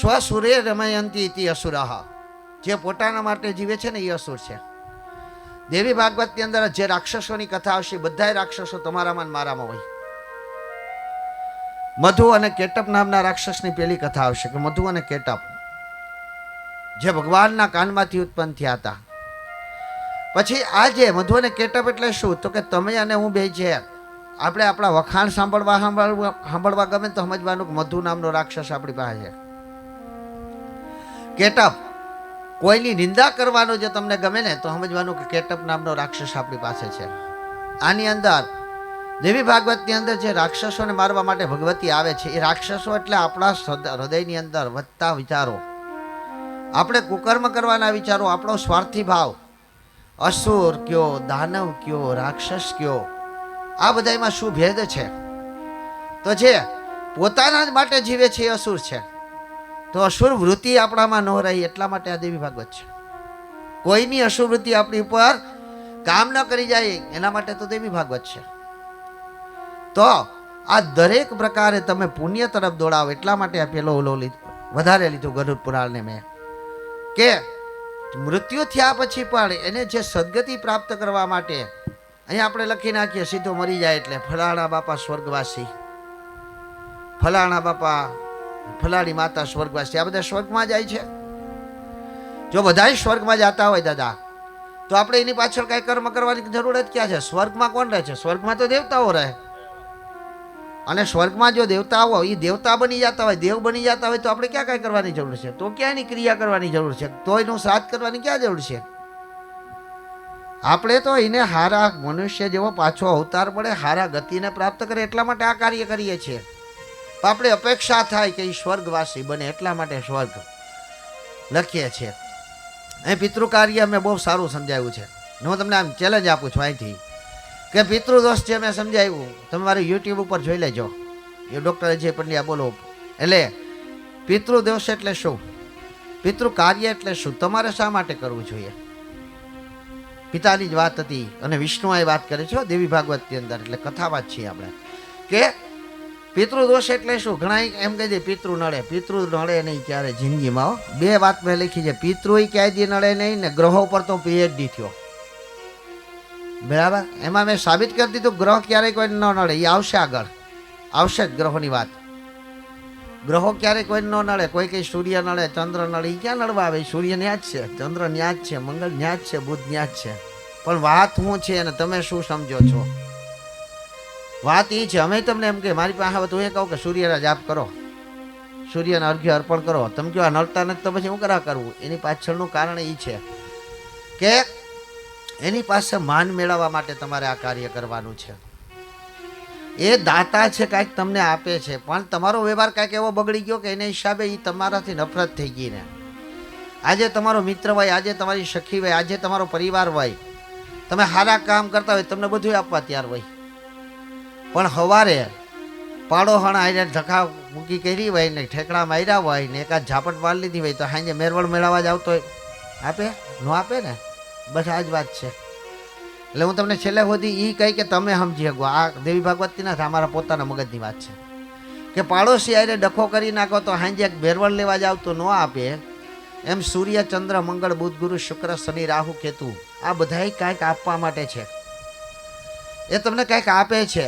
સ્વસુરે રમયંતી ઇતિ અસુરઃ, જે પોતાના માટે જીવે છે ને એ અસુર છે. દેવી ભાગવતની અંદર જે રાક્ષસોની કથા આવશે, બધા રાક્ષસો તમારામાં મારામાં હોય. મધુ અને કેટપ નામના રાક્ષસની પેલી કથા આવશે કે મધુ અને કેટપ જે ભગવાનના કાનમાંથી ઉત્પન્ન થયા હતા. પછી આજે મધુ અને કેટપ એટલે શું, તો કે તમે અને હું બે છે, આપણે આપણા વખાણ સાંભળવા ગમે તો સમજવાનું કે મધુ નામનો રાક્ષસ આપણી પાસે છે. કેટપ કોઈની નિંદા કરવાનો જો તમને ગમે ને તો સમજવાનું કે કેટપ નામનો રાક્ષસ આપણી પાસે છે. આની અંદર દેવી ભાગવતની અંદર જે રાક્ષસોને મારવા માટે ભગવતી આવે છે, એ રાક્ષસો એટલે આપણા હૃદયની અંદર વધતા વિચારો, આપણે કુકર્મ કરવાના વિચારો, આપણો સ્વાર્થી ભાવ, અસુર કયો, દાનવ કયો, રાક્ષસ કયો, આ બધામાં શું ભેદ છે? તો જે પોતાના જ માટે જીવે છે એ અસુર છે. તો અસુર વૃત્તિ આપણામાં ન રહી એટલા માટે આ દેવી ભાગવત છે. કોઈની અસુર વૃત્તિ આપણી ઉપર કામ ન કરી જાય એના માટે તો દેવી ભાગવત છે. તો આ દરેક પ્રકારે તમે પુણ્ય તરફ દોડાવો એટલા માટે આ પેલો વધારે લીધું ગરુડ પુરાણને મેં, કે મૃત્યુ થયા પછી પણ એને જે સદગતિ પ્રાપ્ત કરવા માટે અહીંયા આપણે લખી નાખીએ સીધો મરી જાય એટલે ફલાણા બાપા સ્વર્ગવાસી, ફલાણા બાપા ફલાણી માતા સ્વર્ગવાસી, આ બધા સ્વર્ગમાં જાય છે. જો બધા સ્વર્ગમાં જતા હોય દાદા તો આપણે એની પાછળ કઈ કર્મ કરવાની જરૂર જ ક્યાં છે? સ્વર્ગમાં કોણ રહે છે? સ્વર્ગમાં તો દેવતાઓ રહે, અને સ્વર્ગમાં જો દેવતાઓ એ દેવતા બની જતા હોય, દેવ બની જતા હોય તો આપણે ક્યાં કઈ કરવાની જરૂર છે? તો ક્યાં એની ક્રિયા કરવાની જરૂર છે? તો એનું શ્રાદ્ધ કરવાની ક્યાં જરૂર છે? આપણે તો એને હારા મનુષ્ય જેવો પાછો અવતાર પડે, હારા ગતિને પ્રાપ્ત કરે એટલા માટે આ કાર્ય કરીએ છીએ. આપણે અપેક્ષા થાય કે એ સ્વર્ગવાસી બને એટલા માટે સ્વર્ગ લખીએ છીએ. અહીં પિતૃ કાર્ય મેં બહુ સારું સમજાવ્યું છે. હું તમને આમ ચેલેન્જ આપું છું અહીંથી કે પિતૃદોષ જે મેં સમજાવ્યું તમે મારું યુટ્યુબ ઉપર જોઈ લેજો, એ ડૉક્ટર અજય પંડ્યા બોલો. એટલે પિતૃદોષ એટલે શું, પિતૃ કાર્ય એટલે શું, તમારે શા માટે કરવું જોઈએ? પિતાની જ વાત હતી અને વિષ્ણુએ વાત કરે છે દેવી ભાગવતની અંદર, એટલે કથા વાત છીએ આપણે કે પિતૃદોષ એટલે શું. ઘણા એમ કહી દે પિતૃ નડે, પિતૃ નડે નહીં ક્યારે જિંદગીમાં. બે વાત મેં લખી છે, પિતૃ ક્યાંય દી નડે નહીં ને ગ્રહો પર તો પીએચડી થયો, બરાબર. એમાં મેં સાબિત કરી દીધું ગ્રહ ક્યારેય કોઈ ન નડે, એ આવશે આગળ, આવશે જ ગ્રહોની વાત. ગ્રહો ક્યારેય કોઈ ન નડે, કોઈ કઈ સૂર્ય નડે, ચંદ્ર નડે, એ ક્યાં નડવા આવે? સૂર્ય ન્યા જ છે, ચંદ્ર ન્યા જ છે, મંગળ ન્યા જ છે, બુધ ન્યા જ છે. પણ વાત શું છે અને તમે શું સમજો છો? વાત એ છે, અમે તમને એમ કે મારી પાસે હવે તું એ કહું કે સૂર્યના જાપ કરો, સૂર્યને અર્ઘ્ય અર્પણ કરો, તમે કહો નડતા નથી તો પછી હું કરા કરવું? એની પાછળનું કારણ એ છે કે એની પાસે માન મેળવવા માટે તમારે આ કાર્ય કરવાનું છે. એ દાતા છે, કાંઈક તમને આપે છે, પણ તમારો વ્યવહાર કાંઈક એવો બગડી ગયો કે એને હિસાબે એ તમારાથી નફરત થઈ ગઈ ને. આજે તમારો મિત્ર હોય, આજે તમારી સખી હોય, આજે તમારો પરિવાર હોય, તમે સારા કામ કરતા હોય, તમને બધું આપવા તૈયાર હોય, પણ સવારે પાડો હણા આવીને ધક્કા મૂકી કરી હોય ને ઠેકડા માર્યા હોય ને એકાદ ઝાપટ મારી લીધી હોય તો સાંજે મેરવળ મેળવવા જ આવતો હોય, આપે ન આપે ને? બસ આ જ વાત છે. એટલે હું તમને છેલ્લે સુધી એ કહી કે તમે સમજી શકો, આ દેવી ભાગવતની નથી, અમારા પોતાના મગજની વાત છે કે પાડોશી આવીને ડખો કરી નાખો તો સાંજે મેરવળ લેવા જાવ તો ન આપે. એમ સૂર્ય ચંદ્ર મંગળ બુધ ગુરુ શુક્ર શનિ રાહુ કેતુ આ બધાય કાંઈક આપવા માટે છે. એ તમને કંઈક આપે છે,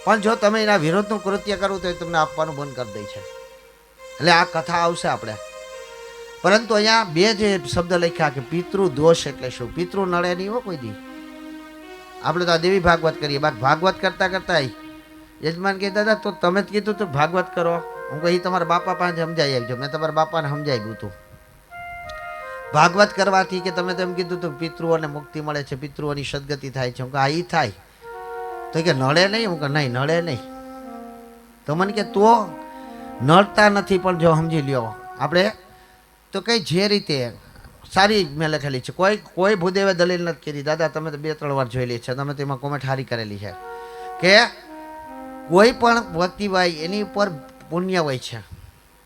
પણ જો તમે એના વિરોધનું કૃત્ય કરો તો એ તમને આપવાનું બંધ કરી દે છે. એટલે આ કથા આવશે આપણે. પરંતુ અહીંયા બે જે શબ્દ લખ્યા કે પિતૃ દોષ એટલે શું? પિતૃ નડે નહીં હો કોઈ દી. આપણે તો આ દેવી ભાગવત કરીએ, ભાગવત કરતા કરતા યજમાન કહે દાદા તો તમે જ કીધું તો ભાગવત કરો. હું કહી તમારા બાપા પાસે સમજાઈ આવજો. મેં તમારા બાપાને સમજાવ્યું હતું ભાગવત કરવાથી કે તમે તેમ કીધું તો પિતૃઓને મુક્તિ મળે છે, પિતૃઓની સદગતિ થાય છે. હું કહું આ ઈ થાય તો કે નડે નહીં? હું કહું નહીં નડે નહીં. તો મને કે તો નડતા નથી, પણ જો સમજી લ્યો આપણે તો કઈ જે રીતે સારી મેં લખેલી છે. કોઈ ભૂદેવે દલીલ નથી કરી. દાદા તમે તો 2-3 વાર જોયેલી છે, તમે તેમાં કોમેન્ટ હારી કરેલી છે કે કોઈ પણ વ્યક્તિ હોય એની ઉપર પુણ્ય હોય છે.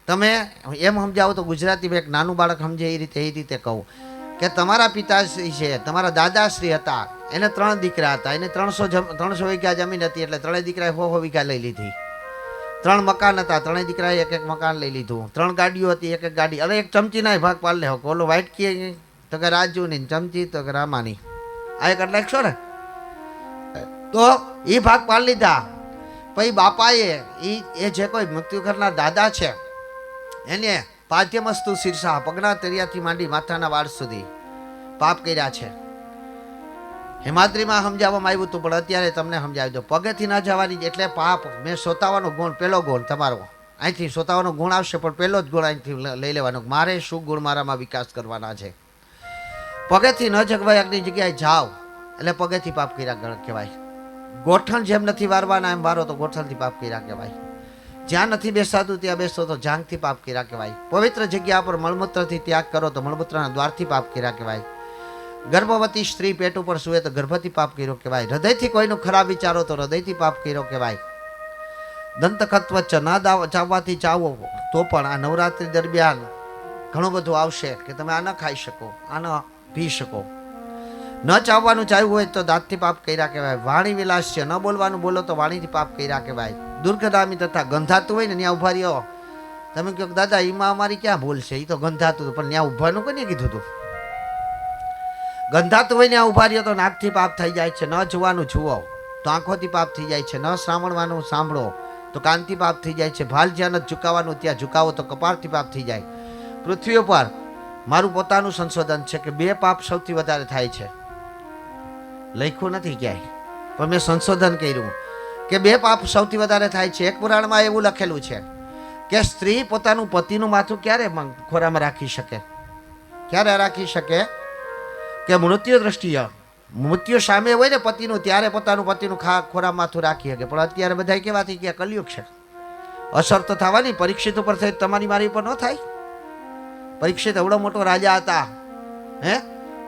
તમે એમ સમજાવો તો ગુજરાતીમાં એક નાનું બાળક સમજે એ રીતે કહું કે તમારા પિતાશ્રી છે, તમારા દાદાશ્રી હતા, એને 3 દીકરા હતા, એને 300 વીઘા જમીન હતી, એટલે 3 દીકરાએ 100 વીઘા લઈ લીધી. 3 મકાન હતા, 3 દીકરાએ 1 મકાન લઈ લીધું. 3 ગાડીઓ હતી, 1 ગાડી. અરે એક ચમચીના ભાગ પાડ લે. ઓલો વાઇટ કી તો કે રાજુની, ચમચી તો કે રામાની. આ એક એટલે 100 ને, તો એ ભાગ પાડી લીધા. પછી બાપાએ એ જે કોઈ મૃત્યુ કરનાર દાદા છે એને પાદ્યમસ્તુ શીર્ષા, પગના તળિયાથી માંડી માથાના વાળ સુધી પાપ કર્યા છે. હિમાદ્રીમાં સમજાવવામાં આવ્યું હતું, પણ અત્યારે તમને સમજાવી દો. પગેથી ન જવાની એટલે પાપ. મેં સોતાવાનો ગુણ, પહેલો ગુણ તમારો અહીંથી સોતાવાનો ગુણ આવશે, પણ પહેલો જ ગુણ અહીંથી લઈ લેવાનો. મારે શું ગુણ મારામાં વિકાસ કરવાના છે. પગેથી ન જગવાય આગની જગ્યાએ જાઓ એટલે પગેથી પાપ કર્યા કહેવાય. ગોઠણ જેમ નથી વારવાના એમ વારો તો ગોઠણથી પાપ કર્યા કહેવાય. જ્યાં નથી બેસાતું ત્યાં બેસો તો જાંગથી પાપ કર્યા કહેવાય. પવિત્ર જગ્યા પર મળમૂત્રથી ત્યાગ કરો તો મળમૂત્રના દ્વારથી પાપ કર્યા કહેવાય. ગર્ભવતી સ્ત્રી પેટ ઉપર સુવે તો ગર્ભથી પાપ કર્યો કહેવાય. હૃદયથી કોઈનું ખરાબ વિચારો તો હૃદયથી પાપ કર્યો કહેવાય. દંતખત ન ચાવવાથી ચાવો તો પણ આ નવરાત્રિ દરમિયાન ઘણું બધું આવશે કે તમે આ ન ખાઈ શકો, આ ન પી શકો. ન ચાવવાનું ચાવ્યું હોય તો દાંતથી પાપ કર્યા કહેવાય. વાણી વિલાસ છે, ન બોલવાનું બોલો તો વાણીથી પાપ કર્યા કહેવાય. દુર્ગંધામી તથા ગંધાતું હોય ને ત્યાં ઉભા રહ્યો. તમે કહો દાદા એમાં અમારી ક્યાં ભૂલ છે? એ તો ગંધાતું પણ ત્યાં ઉભાનું કોને કીધું હતું? ગંધાતું હોય ત્યાં ઉભા રહ્યો તો નાકથી પાપ થઈ જાય છે. ન જોવાનું જુઓ તો આંખોથી પાપ થઈ જાય છે. ન સાંભળવાનું સાંભળો તો કાનથી પાપ થઈ જાય છે. ભાલ જ્યાં નથી ઝુકાવાનું ત્યાં ઝુકાવો તો કપાળથી પાપ થઈ જાય. પૃથ્વી ઉપર મારું પોતાનું સંશોધન છે કે 2 પાપ સૌથી વધારે થાય છે. લખ્યું નથી ક્યાંય, પણ મેં સંશોધન કર્યું કે 2 પાપ સૌથી વધારે થાય છે. એક પુરાણમાં એવું લખેલું છે કે સ્ત્રી પોતાનું પતિનું માથું ક્યારે ખોરામાં રાખી શકે? ક્યારે રાખી શકે? કે મૃત્યુ દ્રષ્ટિએ, મૃત્યુ સામે હોય ને પતિનું, ત્યારે પોતાનું પતિનું ખોરામાં માથું રાખી શકે. પણ અત્યારે બધા કેવા થઈ ગયા? કલયુગ છે. અસર તો થવાની. પરીક્ષિત ઉપર થઈ, તમારી મારી ઉપર ન થાય? પરીક્ષિત એવડો મોટો રાજા હતા,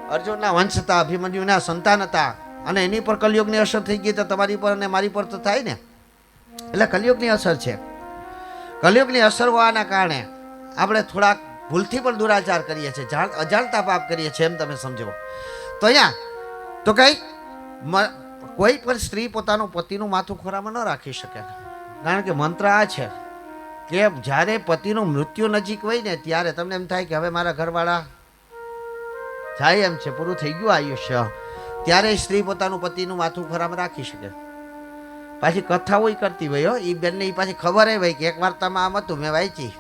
અર્જુનના વંશ હતા, અભિમન્યુના સંતાન હતા, અને એની પર કલયુગની અસર થઈ ગઈ તો તમારી પર અને મારી પર તો થાય ને. એટલે કલયુગની અસર છે. કલયુગની અસર હોવાના કારણે આપણે થોડાક ભૂલથી પણ દુરાચાર કરીએ છીએ, અજાણતા પાપ કરીએ છીએ, એમ તમે સમજો. તો અહીંયા તો કોઈ પણ સ્ત્રી પોતાનું પતિનું માથું ખોરામાં ન રાખી શકે. કારણ કે મંત્ર આ છે કે જ્યારે પતિનું મૃત્યુ નજીક હોય ને ત્યારે તમને એમ થાય કે હવે મારા ઘરવાળા જાય એમ છે, પૂરું થઈ ગયું આયુષ્ય, ત્યારે સ્ત્રી પોતાનું પતિનું માથું ખોરામાં રાખી શકે. પાછી કથાઓ કરતી હોય એ બેનને એ પાછી ખબર હોય કે એક વાર્તામાં આમ હતું, મેં વાંચી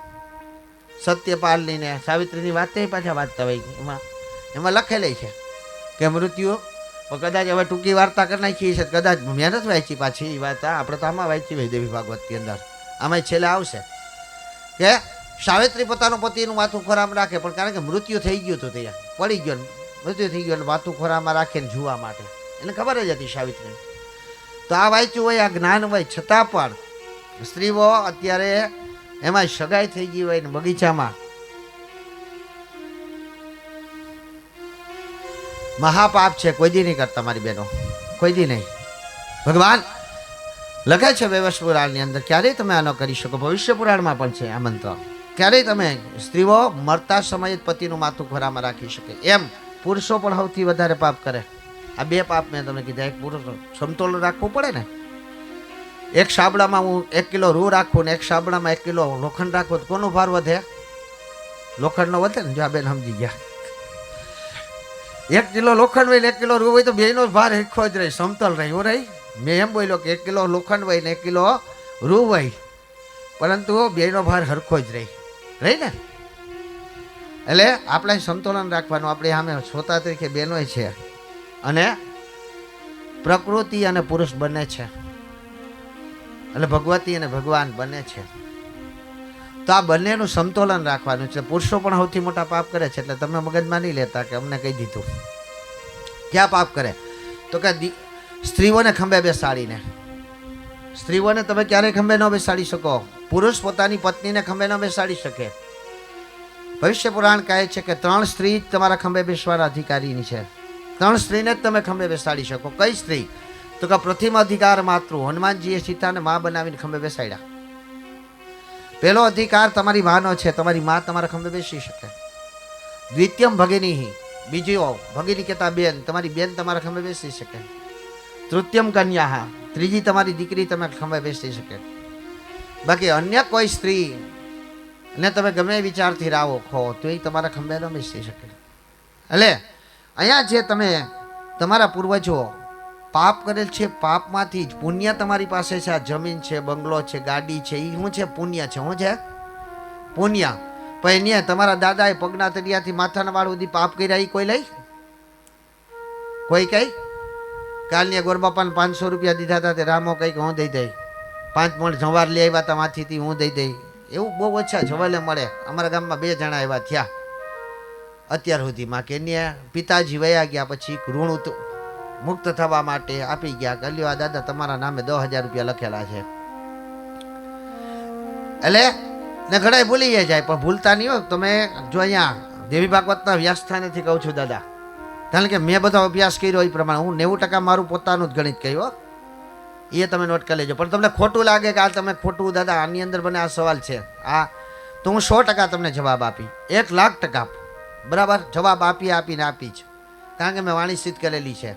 સત્યપાલની ને સાવિત્રીની વાત પાછા વાંચતા હોય. એમાં લખેલી છે કે મૃત્યુ કદાચ હવે ટૂંકી વાર્તા કરી નાખી છે, કદાચ મેં નથી વાંચી પાછી એ વાર્તા. આપણે તો આમાં વાંચી હોય દેવી ભાગવતની અંદર, આમાં છેલ્લે આવશે કે સાવિત્રી પોતાનું પતિનું માથું ખોરામાં રાખે, પણ કારણ કે મૃત્યુ થઈ ગયું હતું, ત્યાં પડી ગયો, મૃત્યુ થઈ ગયું, માથું ખોરામાં રાખીને જોવા માટે એને ખબર જ હતી સાવિત્રી. તો આ વાંચ્યું હોય, આ જ્ઞાન હોય, છતાં પણ સ્ત્રીઓ અત્યારે એમાં સગાઈ થઈ ગઈ હોય ને બગીચામાં મહાપાપ છે. કોઈ દી નહીં કરતા મારી બહેનો, કોઈ દી નહીં. ભગવાન લખે છે વેવશ પુરાણની અંદર, ક્યારેય તમે આ ન કરી શકો. ભવિષ્ય પુરાણમાં પણ છે આ મંત્ર. ક્યારેય તમે સ્ત્રીઓ મરતા સમયે જ પતિનું માથું ખોરામાં રાખી શકે. એમ પુરુષો પણ સૌથી વધારે પાપ કરે. આ 2 પાપ મેં તમને કીધા. એક પુરુષ સમતોલ રાખવું પડે ને. એક સાબડામાં હું 1 કિલો રૂ રાખું ને એક સાબડામાં 1 કિલો લોખંડ રાખું તો કોનો ભાર વધે? લોખંડનો વધે ને. જો આ બેન સમજી ગયા. 1 કિલો લોખંડ હોય ને 1 કિલો રૂ હોય તો બેનો ભાર હેખો જ રહે, સમતલ રહે. એવું રહી? મેં એમ બોલ્યો કે 1 કિલો લોખંડ હોય ને 1 કિલો રૂ હોય, પરંતુ બેનો ભાર હરખો જ રહી ને. એટલે આપણે સંતુલન રાખવાનું. આપણે સામે શ્રોતા તરીકે બહેનો છે અને પ્રકૃતિ અને પુરુષ બંને છે, એટલે ભગવતી અને ભગવાન બંને છે. તો આ બંનેનું સમતોલન રાખવાનું છે. પુરુષો પણ સૌથી મોટા પાપ કરે છે, એટલે તમે મગજમાં નહીં લેતા કે અમને કહી દીધું. ક્યાં પાપ કરે? તો કે સ્ત્રીઓને ખંભે બેસાડીને. સ્ત્રીઓને તમે ક્યારેય ખંભે ન બેસાડી શકો. પુરુષ પોતાની પત્નીને ખંભે ન બેસાડી શકે. ભવિષ્ય પુરાણ કહે છે કે 3 સ્ત્રી તમારા ખંભે બેસવાના અધિકારીની છે. 3 સ્ત્રીને જ તમે ખંભે બેસાડી શકો. કઈ સ્ત્રી? તો કે પ્રથમ અધિકાર માતૃ. હનુમાનજીએ સીતાને માં બનાવીને ખંભે બેસાડ્યા. પહેલો અધિકાર તમારી માનો છે, તમારી માં તમારા ખંભે બેસી શકે. દ્વિતીયમ ભગિની, બીજો ભગિની કહેતા બેન, તમારી બેન તમારા ખંભે બેસી શકે. તૃતીયમ કન્યા, ત્રીજી તમારી દીકરી તમે ખંભે બેસી શકે. બાકી અન્ય કોઈ સ્ત્રી ને તમે ગમે વિચારથી રાવો ખો તો એ તમારા ખંભે ન બેસી શકે. એટલે અહીંયા જે તમે તમારા પૂર્વજો પાપ કરેલ છે, પાપમાંથી જ પુણ્ય તમારી પાસે છે. આ જમીન છે, બંગલો છે, ગાડી છે, એ શું છે? પુણ્ય છે. શું છે? પુણ્ય. પણ એને તમારા દાદાએ પગના તળિયાથી માથાના વાળ સુધી પાપ કર્યા, એ કોઈ લઈ? કોઈ કઈ? કાલની ગોરબાપાને 500 રૂપિયા દીધા હતા, તે રામો કંઈક હું દઈ દઈ. 5 મણ જવાર લઈ આવ્યા હતા માથીથી, હું દઈ દઈ. એવું બહુ ઓછા જવાલે મળે. અમારા ગામમાં 2 જણા એવા થયા અત્યાર સુધીમાં કે એને પિતાજી વયા ગયા, પછી ઋણ મુક્ત થવા માટે આપી ગયા કે લ્યો આ દાદા તમારા નામે 10,000 રૂપિયા લખેલા છે. એટલે ને ઘણા ભૂલી જાય, પણ ભૂલતા નહીં હોય. તમે જો અહીંયા દેવી ભાગવતના વ્યાસસ્થાનેથી કહું છું દાદા, કારણ કે મેં બધો અભ્યાસ કર્યો એ પ્રમાણે હું 90% મારું પોતાનું જ ગણિત કહ્યું, એ તમે નોટ કરી લેજો. પણ તમને ખોટું લાગે કે આ તમે ખોટું દાદા આની અંદર બને આ સવાલ છે આ, તો હું 100% તમને જવાબ આપી, 1,00,000% બરાબર જવાબ આપીને આપી જ, કારણ કે મેં વાણી સિદ્ધ કરેલી છે.